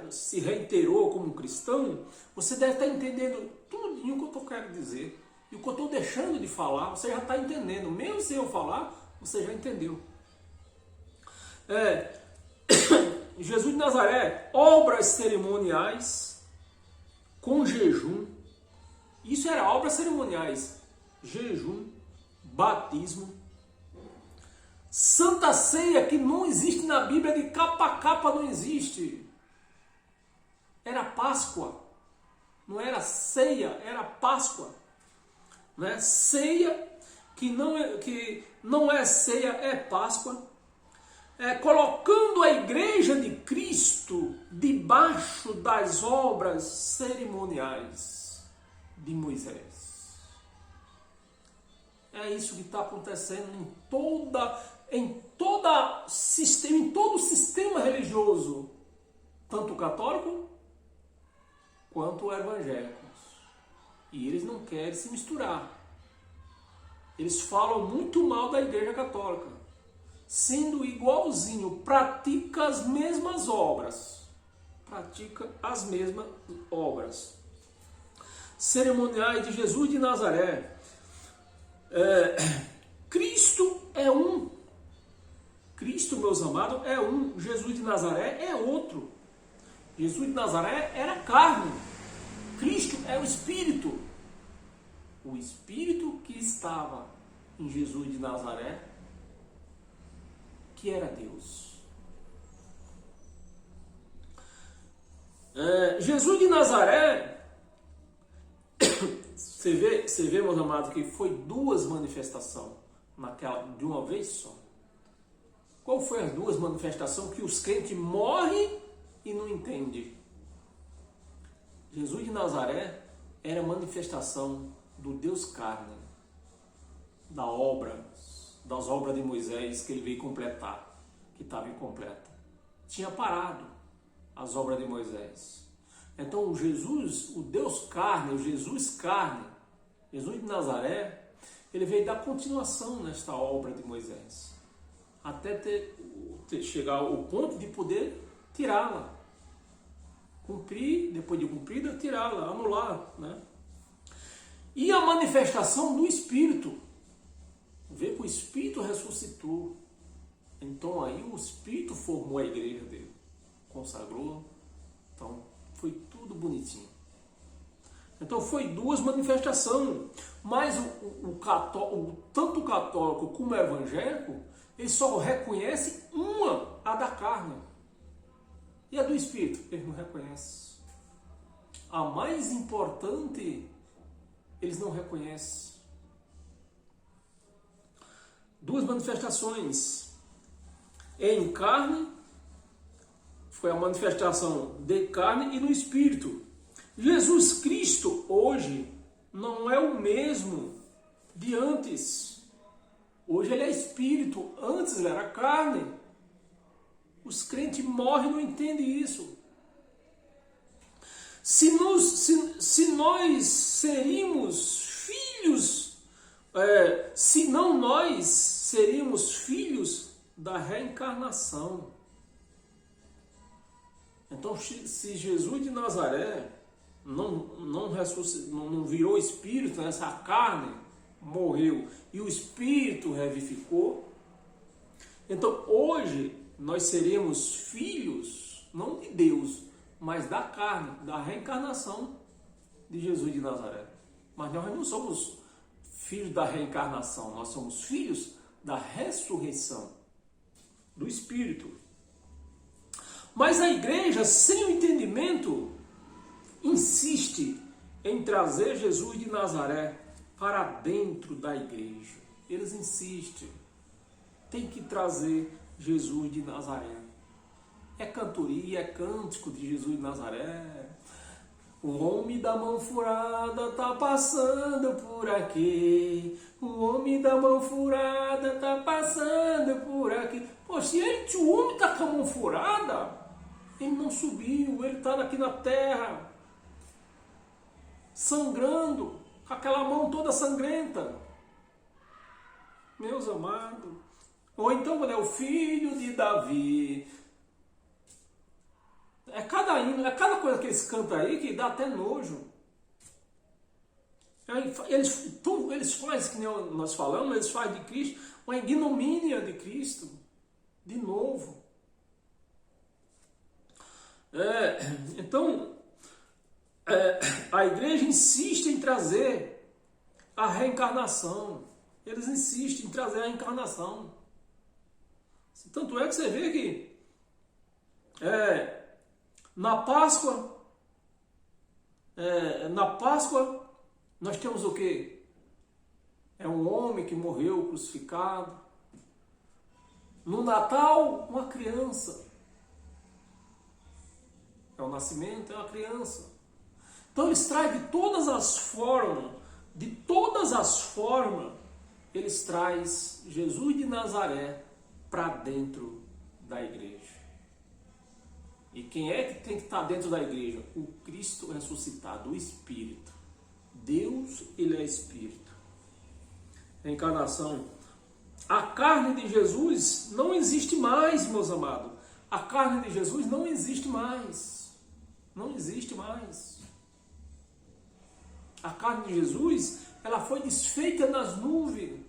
[SPEAKER 1] se reiterou como um cristão, você deve estar entendendo tudo o que eu estou querendo dizer. E o que eu estou deixando de falar, você já está entendendo. Mesmo sem eu falar, você já entendeu. Jesus de Nazaré, obras cerimoniais com jejum. Isso era obras cerimoniais. Jejum, batismo, Santa Ceia, que não existe na Bíblia, de capa a capa não existe. Era Páscoa. Não era ceia, era Páscoa. Né? Ceia, que não é ceia, é Páscoa. Colocando a igreja de Cristo debaixo das obras cerimoniais de Moisés. É isso que está acontecendo em todo o sistema religioso, tanto católico quanto evangélicos. E eles não querem se misturar. eles falam muito mal da Igreja Católica, sendo igualzinho, pratica as mesmas obras. Pratica as mesmas obras. Cerimoniais de Jesus de Nazaré. Cristo é um. Cristo, meus amados, é um. Jesus de Nazaré é outro. Jesus de Nazaré era carne. Cristo é o Espírito. O Espírito que estava em Jesus de Nazaré, que era Deus. Jesus de Nazaré, você vê, meus amados, que foi duas manifestações de uma vez só. Qual foi as duas manifestações que os crentes morrem e não entendem? Jesus de Nazaré era manifestação do Deus carne, das obras de Moisés que ele veio completar, que estava incompleta. Tinha parado as obras de Moisés. Então Jesus, o Deus carne, o Jesus carne, Jesus de Nazaré, ele veio dar continuação nesta obra de Moisés, até chegar ao ponto de poder tirá-la. Cumprir, depois de cumprida, tirá-la, anular, né? E a manifestação do Espírito. Vê que o Espírito ressuscitou. Então aí o Espírito formou a igreja dele. Consagrou. Então foi tudo bonitinho. Então foi duas manifestações. Mas tanto o católico como o evangélico, ele só reconhece uma, a da carne. E a do Espírito? Eles não reconhecem. A mais importante, eles não reconhecem. Duas manifestações. Em carne, foi a manifestação de carne e no Espírito. Jesus Cristo hoje não é o mesmo de antes. Hoje ele é Espírito, antes ele era carne. Os crentes morrem e não entendem isso. Se nós seríamos filhos, se não nós seríamos filhos da reencarnação. Então, se Jesus de Nazaré não virou espírito, essa carne morreu e o espírito revivificou, então hoje nós seremos filhos, não de Deus, mas da carne, da reencarnação de Jesus de Nazaré. Mas nós não somos filhos da reencarnação, nós somos filhos da ressurreição do Espírito. Mas a igreja, sem o entendimento, insiste em trazer Jesus de Nazaré para dentro da igreja. Eles insistem, tem que trazer Jesus de Nazaré. É cantoria, é cântico de Jesus de Nazaré. O homem da mão furada tá passando por aqui. O homem da mão furada tá passando por aqui. Pô, se o homem tá com a mão furada, ele não subiu, ele tá aqui na terra, sangrando, com aquela mão toda sangrenta. Meus amados. Ou então, quando é o filho de Davi. É cada hino, é cada coisa que eles cantam aí que dá até nojo. Eles fazem, que nem nós falamos, eles fazem de Cristo uma ignomínia de Cristo. De novo. Então, a igreja insiste em trazer a reencarnação. Eles insistem em trazer a reencarnação. Tanto é que você vê que na Páscoa nós temos o quê? É um homem que morreu crucificado. No Natal, uma criança. É o nascimento, é uma criança. Então eles trazem de todas as formas, eles trazem Jesus de Nazaré para dentro da igreja. E quem é que tem que estar dentro da igreja? O Cristo ressuscitado, o Espírito. Deus, ele é Espírito. reencarnação. A carne de Jesus não existe mais, meus amados. A carne de Jesus não existe mais. Não existe mais. A carne de Jesus, ela foi desfeita nas nuvens.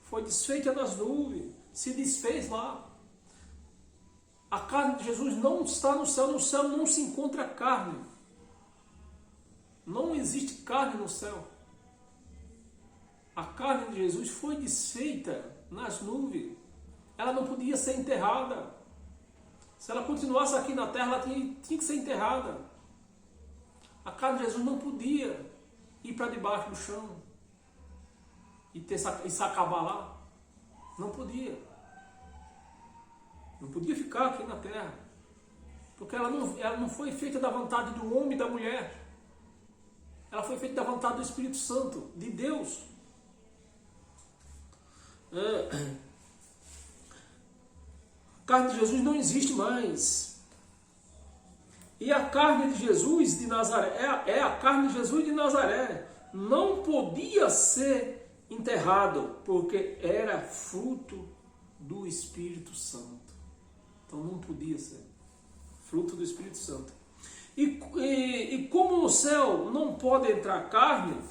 [SPEAKER 1] Foi desfeita nas nuvens. Se desfez lá. A carne de Jesus não está no céu. No céu não se encontra carne. Não existe carne no céu. A carne de Jesus foi desfeita nas nuvens. Ela não podia ser enterrada. Se ela continuasse aqui na terra, ela tinha que ser enterrada. A carne de Jesus não podia ir para debaixo do chão e se acabar lá. Não podia. Não podia ficar aqui na terra. Porque ela não foi feita da vontade do homem e da mulher. Ela foi feita da vontade do Espírito Santo, de Deus. A carne de Jesus não existe mais. E a carne de Jesus de Nazaré, é a carne de Jesus de Nazaré. Não podia ser enterrado, porque era fruto do Espírito Santo. Então não podia ser. Fruto do Espírito Santo. E como no céu não pode entrar carne,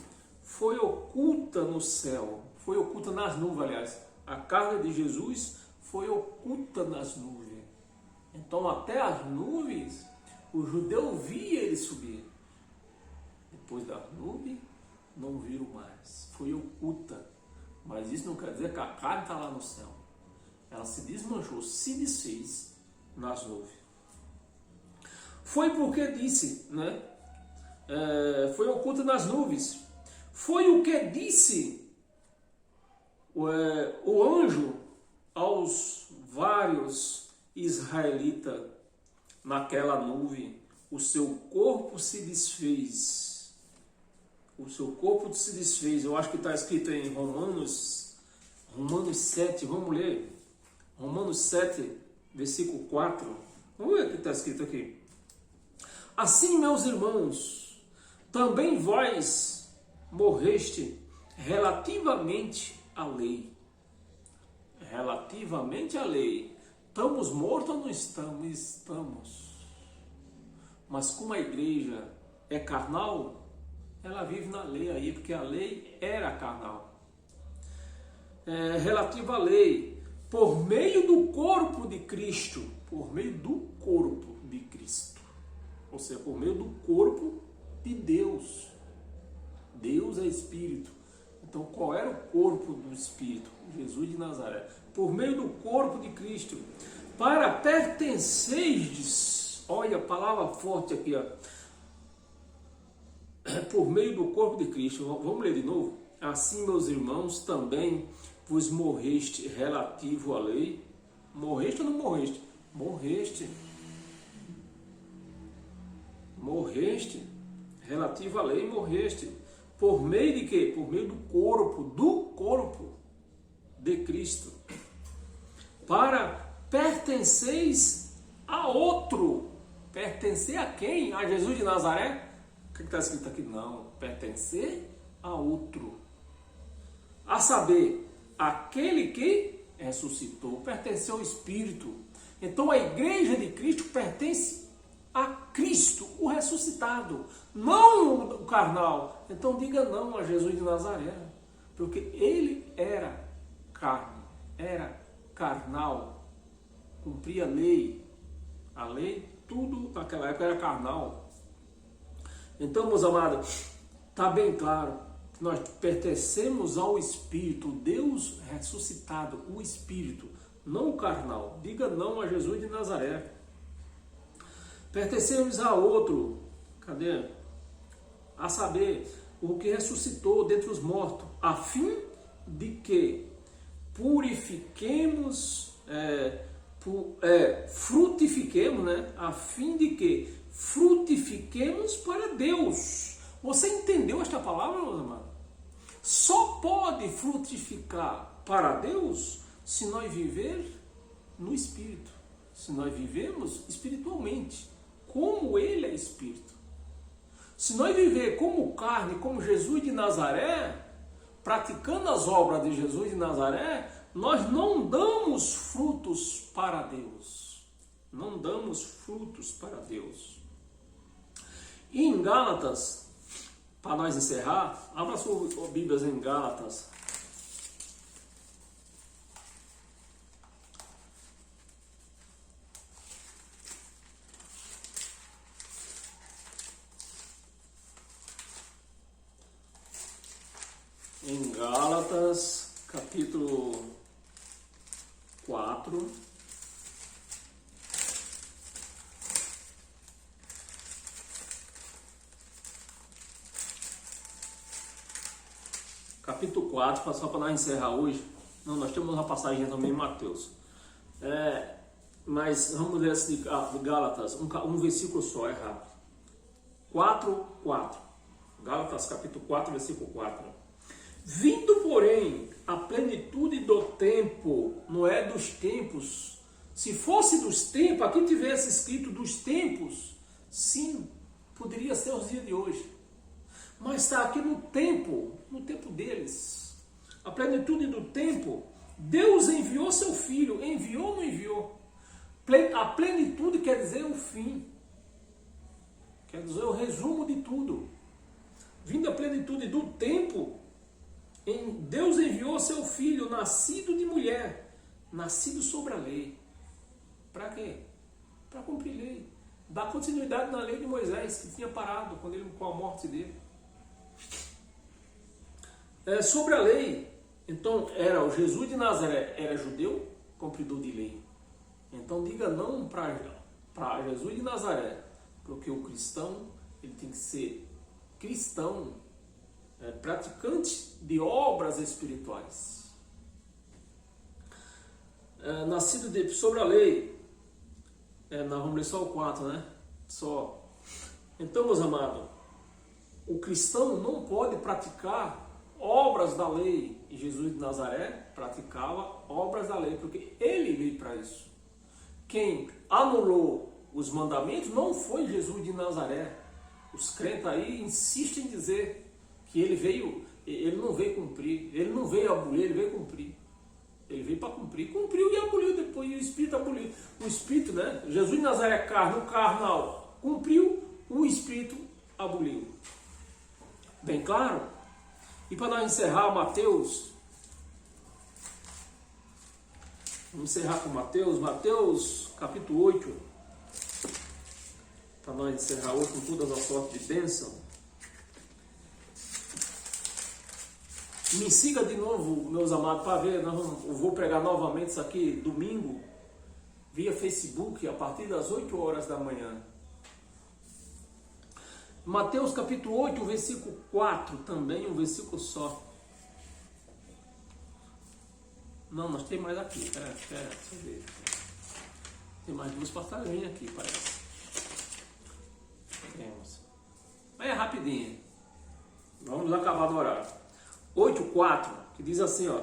[SPEAKER 1] foi oculta no céu. Foi oculta nas nuvens, aliás. A carne de Jesus foi oculta nas nuvens. Então até as nuvens, o judeu via ele subir. Depois das nuvens, não viram mais. Foi oculta. Mas isso não quer dizer que a carne está lá no céu. Ela se desmanchou, se desfez nas nuvens. Foi porque disse, né? Foi oculta nas nuvens. Foi o que disse o anjo aos vários israelitas naquela nuvem. O seu corpo se desfez. O seu corpo se desfez. Eu acho que está escrito em Romanos 7. Vamos ler. Romanos 7, versículo 4. Vamos ver o que está escrito aqui. Assim, meus irmãos, também vós morreste relativamente à lei. Relativamente à lei. Estamos mortos ou não estamos? Estamos. Mas como a igreja é carnal, ela vive na lei aí, porque a lei era carnal. Relativa à lei, por meio do corpo de Cristo, por meio do corpo de Cristo. Ou seja, por meio do corpo de Deus. Deus é Espírito. Então, qual era o corpo do Espírito? Jesus de Nazaré. Por meio do corpo de Cristo. Para pertencerdes, olha a palavra forte aqui, ó. Por meio do corpo de Cristo. Vamos ler de novo? Assim, meus irmãos, também vos morreste relativo à lei. Morreste ou não morreste? Morreste. Morreste, relativo à lei, morreste. Por meio de quê? Por meio do corpo de Cristo. Para pertenceis a outro. Pertencer a quem? A Jesus de Nazaré? O que está escrito aqui? Não, pertencer a outro. A saber, aquele que ressuscitou, pertenceu ao Espírito. Então a igreja de Cristo pertence a Cristo, o ressuscitado, não o carnal. Então diga não a Jesus de Nazaré, porque ele era carne, era carnal, cumpria a lei, tudo naquela época era carnal. Então, meus amados, está bem claro que nós pertencemos ao Espírito, Deus ressuscitado, o Espírito, não o carnal. Diga não a Jesus de Nazaré. Pertencemos a outro, cadê? A saber, o que ressuscitou dentre os mortos, a fim de que purifiquemos, frutifiquemos, né? A fim de que frutifiquemos para Deus. Você entendeu esta palavra, meus amados? Só pode frutificar para Deus se nós viver no Espírito, se nós vivemos espiritualmente, como Ele é Espírito. Se nós viver como carne, como Jesus de Nazaré, praticando as obras de Jesus de Nazaré, nós não damos frutos para Deus. Não damos frutos para Deus. E em Gálatas, para nós encerrar, abra suas Bíblias em Gálatas. Em Gálatas, capítulo 4. Capítulo 4, só para nós encerrar hoje. Não, nós temos uma passagem também em Mateus. Mas vamos ler esse de Gálatas, um versículo só, é rápido. 4:4. Gálatas, capítulo 4, versículo 4. Vindo, porém, a plenitude do tempo, não é dos tempos. Se fosse dos tempos, aqui tivesse escrito dos tempos, sim, poderia ser os dias de hoje. Mas está aqui no tempo deles. A plenitude do tempo, Deus enviou seu Filho. Enviou ou não enviou? A plenitude quer dizer o fim. Quer dizer o resumo de tudo. Vindo a plenitude do tempo, Deus enviou seu Filho, nascido de mulher, nascido sobre a lei. Para quê? Para cumprir a lei. Dar continuidade na lei de Moisés, que tinha parado com a morte dele. Sobre a lei, então era o Jesus de Nazaré, era judeu, cumpridor de lei. Então diga não para Jesus de Nazaré, porque o cristão ele tem que ser cristão, praticante de obras espirituais. Nascido sobre a lei, nós vamos ler só o 4, né? Só. Então, meus amados, o cristão não pode praticar obras da lei. E Jesus de Nazaré praticava obras da lei, porque ele veio para isso. Quem anulou os mandamentos não foi Jesus de Nazaré. Os crentes aí insistem em dizer que ele não veio cumprir, ele não veio abolir, ele veio cumprir. Ele veio para cumprir, cumpriu e aboliu depois, e o Espírito aboliu. O Espírito, né? Jesus de Nazaré é carne, o carnal cumpriu, o Espírito aboliu. Bem claro? E para nós encerrar, Mateus, vamos encerrar com Mateus capítulo 8, para nós encerrar hoje com todas as sortes de bênção. Me siga de novo, meus amados, para ver, eu vou pregar novamente isso aqui domingo, via Facebook, a partir das 8 horas da manhã. Mateus capítulo 8, versículo 4, também um versículo só. Não, nós temos mais aqui, deixa eu ver. Tem mais duas passagens aqui, parece. Temos. Mas é rapidinho. Vamos acabar no horário. 8:4, que diz assim, ó.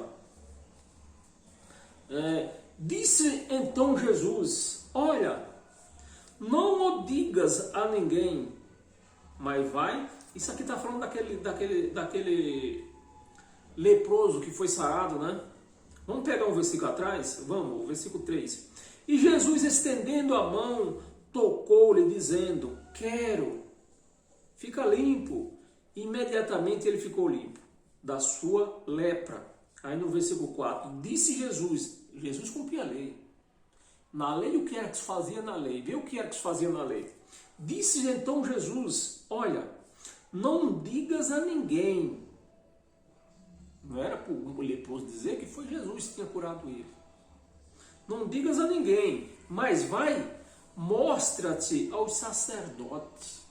[SPEAKER 1] Disse então Jesus: olha, não o digas a ninguém, mas vai. Isso aqui está falando daquele leproso que foi sarado, né? Vamos pegar um versículo atrás? Vamos, o versículo 3. E Jesus, estendendo a mão, tocou-lhe, dizendo: quero, fica limpo. Imediatamente ele ficou limpo da sua lepra. Aí no versículo 4, disse Jesus cumpria a lei. Na lei, o que era que se fazia na lei? Vê o que era que se fazia na lei. Disse então Jesus: olha, não digas a ninguém. Não era para o leproso dizer que foi Jesus que tinha curado ele. Não digas a ninguém, mas vai, mostra-te aos sacerdotes.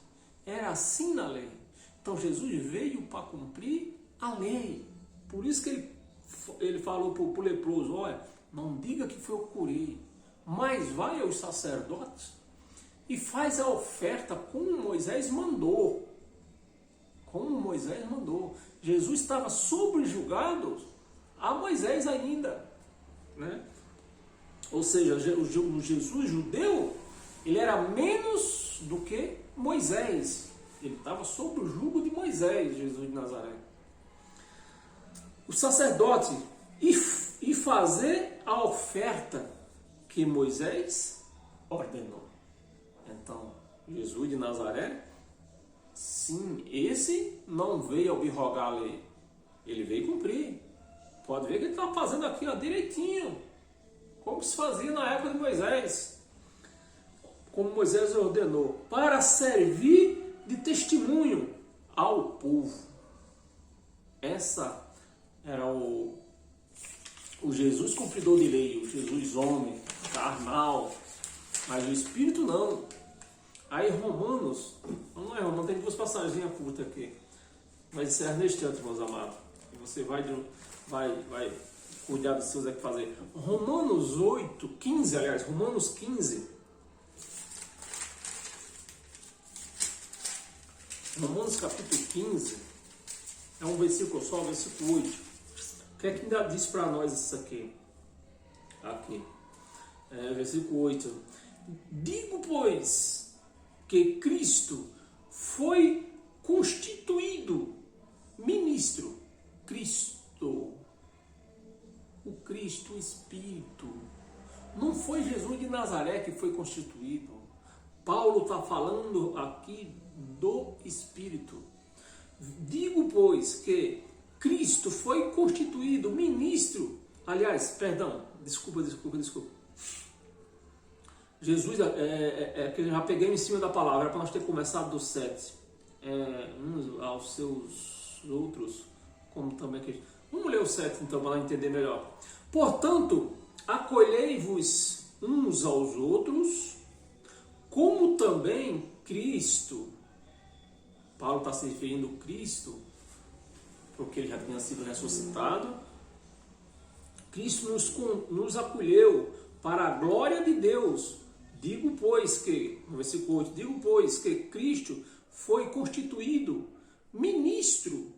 [SPEAKER 1] Era assim na lei. Então Jesus veio para cumprir a lei. Por isso que ele falou para o leproso: olha, não diga que foi eu que curei, mas vai aos sacerdotes e faz a oferta como Moisés mandou. Como Moisés mandou. Jesus estava subjugado a Moisés ainda, né? Ou seja, o Jesus judeu, ele era menos do que Moisés. Ele estava sob o jugo de Moisés, Jesus de Nazaré. o sacerdote e fazer a oferta que Moisés ordenou. Então, Jesus de Nazaré, sim, esse não veio abrogar a lei, ele veio cumprir. Pode ver que ele está fazendo aqui direitinho, como se fazia na época de Moisés, como Moisés ordenou, para servir de testemunho ao povo. Essa era o Jesus cumpridor de lei, o Jesus homem, carnal, mas o Espírito não. Aí Romanos, vamos lá, Romanos, tem duas passagens curtas aqui, mas encerra neste tanto, meus amados, e você vai cuidar dos seus que fazer. Romanos 15, Romanos 15, Romanos capítulo 15, é um versículo só, versículo 8. O que é que ainda diz para nós isso aqui? Versículo 8. Digo, pois, que Cristo foi constituído ministro. Cristo, o Cristo Espírito. Não foi Jesus de Nazaré que foi constituído. Paulo está falando aqui do Espírito. Digo, pois, que Cristo foi constituído ministro. Aliás, perdão, desculpa. Jesus, que eu já peguei em cima da palavra, era para nós ter começado do 7. Uns aos seus outros, como também que. Vamos ler o 7 então, para entender melhor. Portanto, acolhei-vos uns aos outros, como também Cristo. Paulo está se referindo a Cristo, porque ele já tinha sido ressuscitado. Cristo nos acolheu para a glória de Deus. Digo, pois, que, no versículo 8, digo, pois, que Cristo foi constituído ministro.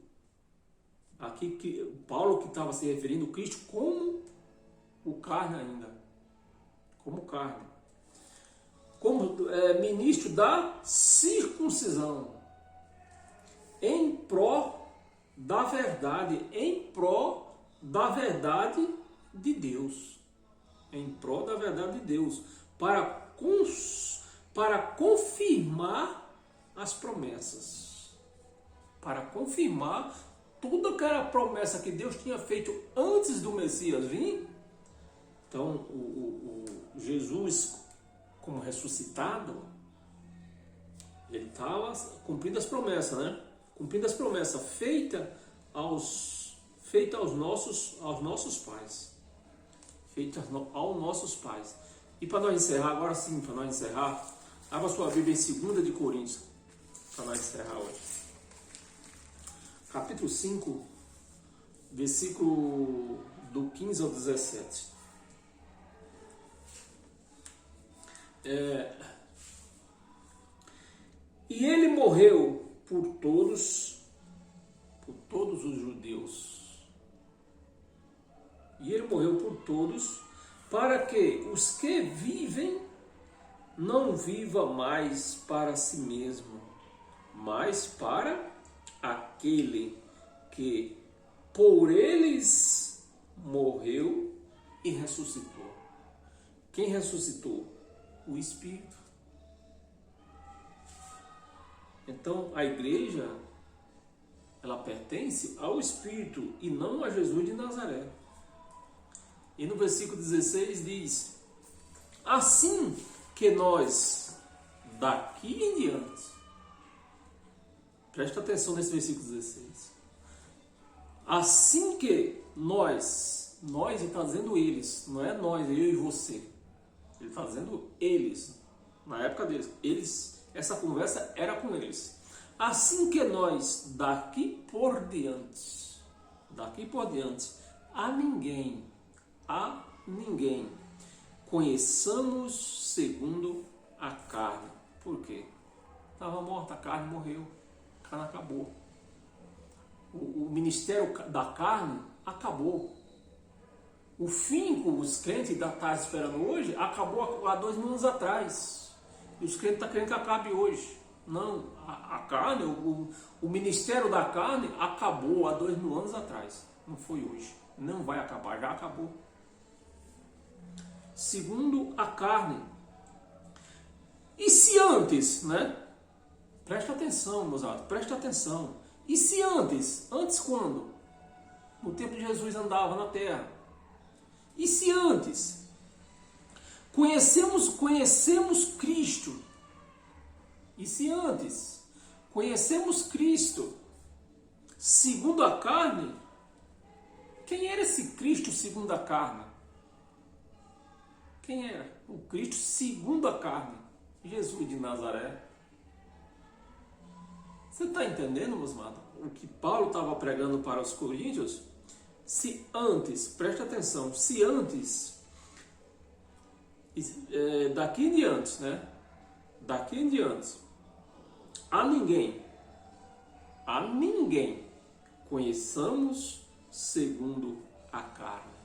[SPEAKER 1] Aqui, Paulo que estava se referindo a Cristo como o carne ainda. Como carne. Como ministro da circuncisão. Em pró da verdade. Em pró da verdade de Deus. Em pró da verdade de Deus. Para confirmar as promessas. Para confirmar toda aquela promessa que Deus tinha feito antes do Messias vir. Então, o Jesus, como ressuscitado, ele estava cumprindo as promessas, né? Cumprindo as promessas feitas aos nossos pais. Feitas aos nossos pais. E para nós encerrar, agora sim, para nós encerrar, abra sua Bíblia em 2 de Coríntios, para nós encerrar hoje. Capítulo 5, versículo do 15 ao 17. E ele morreu por todos os judeus. E ele morreu por todos, para que os que vivem não vivam mais para si mesmo, mas para aquele que por eles morreu e ressuscitou. Quem ressuscitou? O Espírito. Então a igreja, ela pertence ao Espírito e não a Jesus de Nazaré. E no versículo 16 diz: assim que nós daqui em diante, presta atenção nesse versículo 16, assim que nós ele está dizendo eles, não é nós, eu e você, ele está dizendo eles, na época deles, essa conversa era com eles. Assim que nós daqui por diante, a ninguém conheçamos segundo a carne. Por quê? Estava morta, a carne morreu, a carne acabou. O ministério da carne acabou. O fim que os crentes estão esperando hoje acabou há 2000 anos atrás. E os crentes estão querendo que acabe hoje. Não, a carne, o ministério da carne acabou há 2000 anos atrás. não foi hoje. Não vai acabar, já acabou. Segundo a carne. E se antes, né? Presta atenção, meus amados, presta atenção. E se antes? Antes quando? No tempo de Jesus andava na terra. E se antes? Conhecemos Cristo. E se antes conhecemos Cristo segundo a carne, quem era esse Cristo segundo a carne? Quem era? O Cristo segundo a carne. Jesus de Nazaré. Você está entendendo, meus amados? O que Paulo estava pregando para os coríntios? Se antes, preste atenção, se antes, daqui em diante, né? Daqui em diante, a ninguém conheçamos segundo a carne.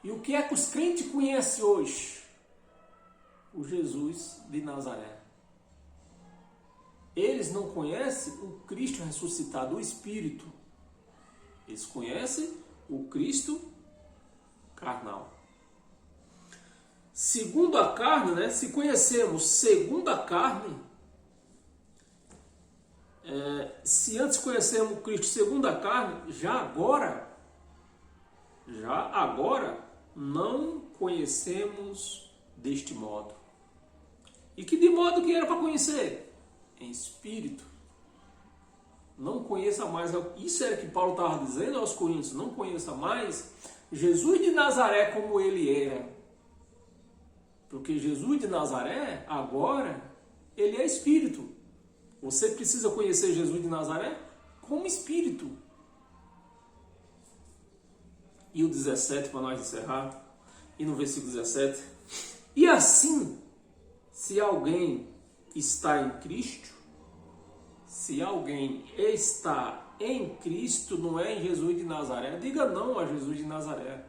[SPEAKER 1] E o que é que os crentes conhecem hoje? O Jesus de Nazaré. Eles não conhecem o Cristo ressuscitado, o Espírito. Eles conhecem o Cristo carnal. Segundo a carne, né? Se conhecemos segundo a carne, se antes conhecemos o Cristo segundo a carne, já agora, não conhecemos deste modo. E que de modo que era para conhecer? Em espírito. Não conheça mais, isso era que Paulo estava dizendo aos coríntios, não conheça mais Jesus de Nazaré como ele era. Porque Jesus de Nazaré, agora, ele é espírito. Você precisa conhecer Jesus de Nazaré como espírito. E o 17, para nós encerrar, e no versículo 17, e assim, se alguém está em Cristo, se alguém está em Cristo, não é em Jesus de Nazaré, diga não a Jesus de Nazaré.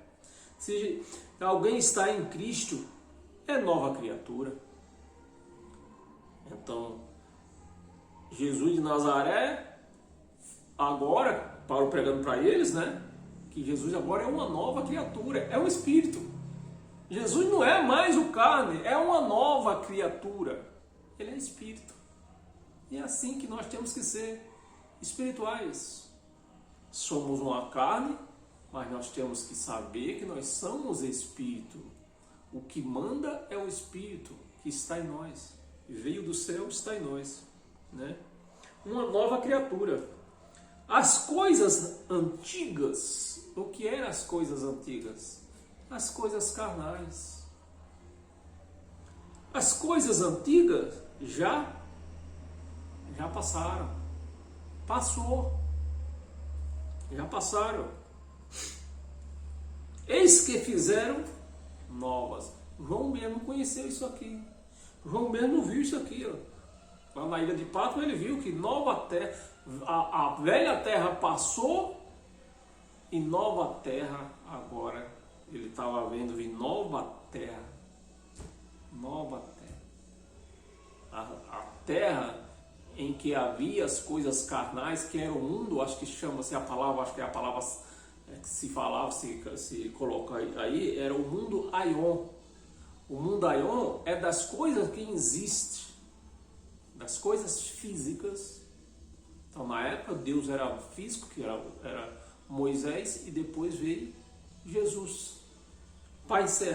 [SPEAKER 1] Se alguém está em Cristo, é nova criatura. Então, Jesus de Nazaré, agora, Paulo pregando para eles, né? Que Jesus agora é uma nova criatura, é um espírito. Jesus não é mais o carne, é uma nova criatura. Ele é espírito. E é assim que nós temos que ser espirituais. Somos uma carne, mas nós temos que saber que nós somos espírito. O que manda é o espírito que está em nós. Veio do céu, está em nós, né? Uma nova criatura. As coisas antigas, o que eram as coisas antigas? As coisas carnais. As coisas antigas já passaram. Passou. Já passaram. Eis que fizeram novas. João mesmo conheceu isso aqui. João mesmo viu isso aqui. Ó. Lá na ilha de Patmos ele viu que nova terra, a velha terra passou e nova terra agora. Ele estava vendo vir nova terra. Nova terra. A terra em que havia as coisas carnais, que era o mundo, acho que chama-se a palavra, acho que é a palavra que se falava, se coloca aí, era o mundo Aion. O mundo Aion é das coisas que existem, das coisas físicas. Então, na época, Deus era físico, que era Moisés, e depois veio Jesus. Pai certo.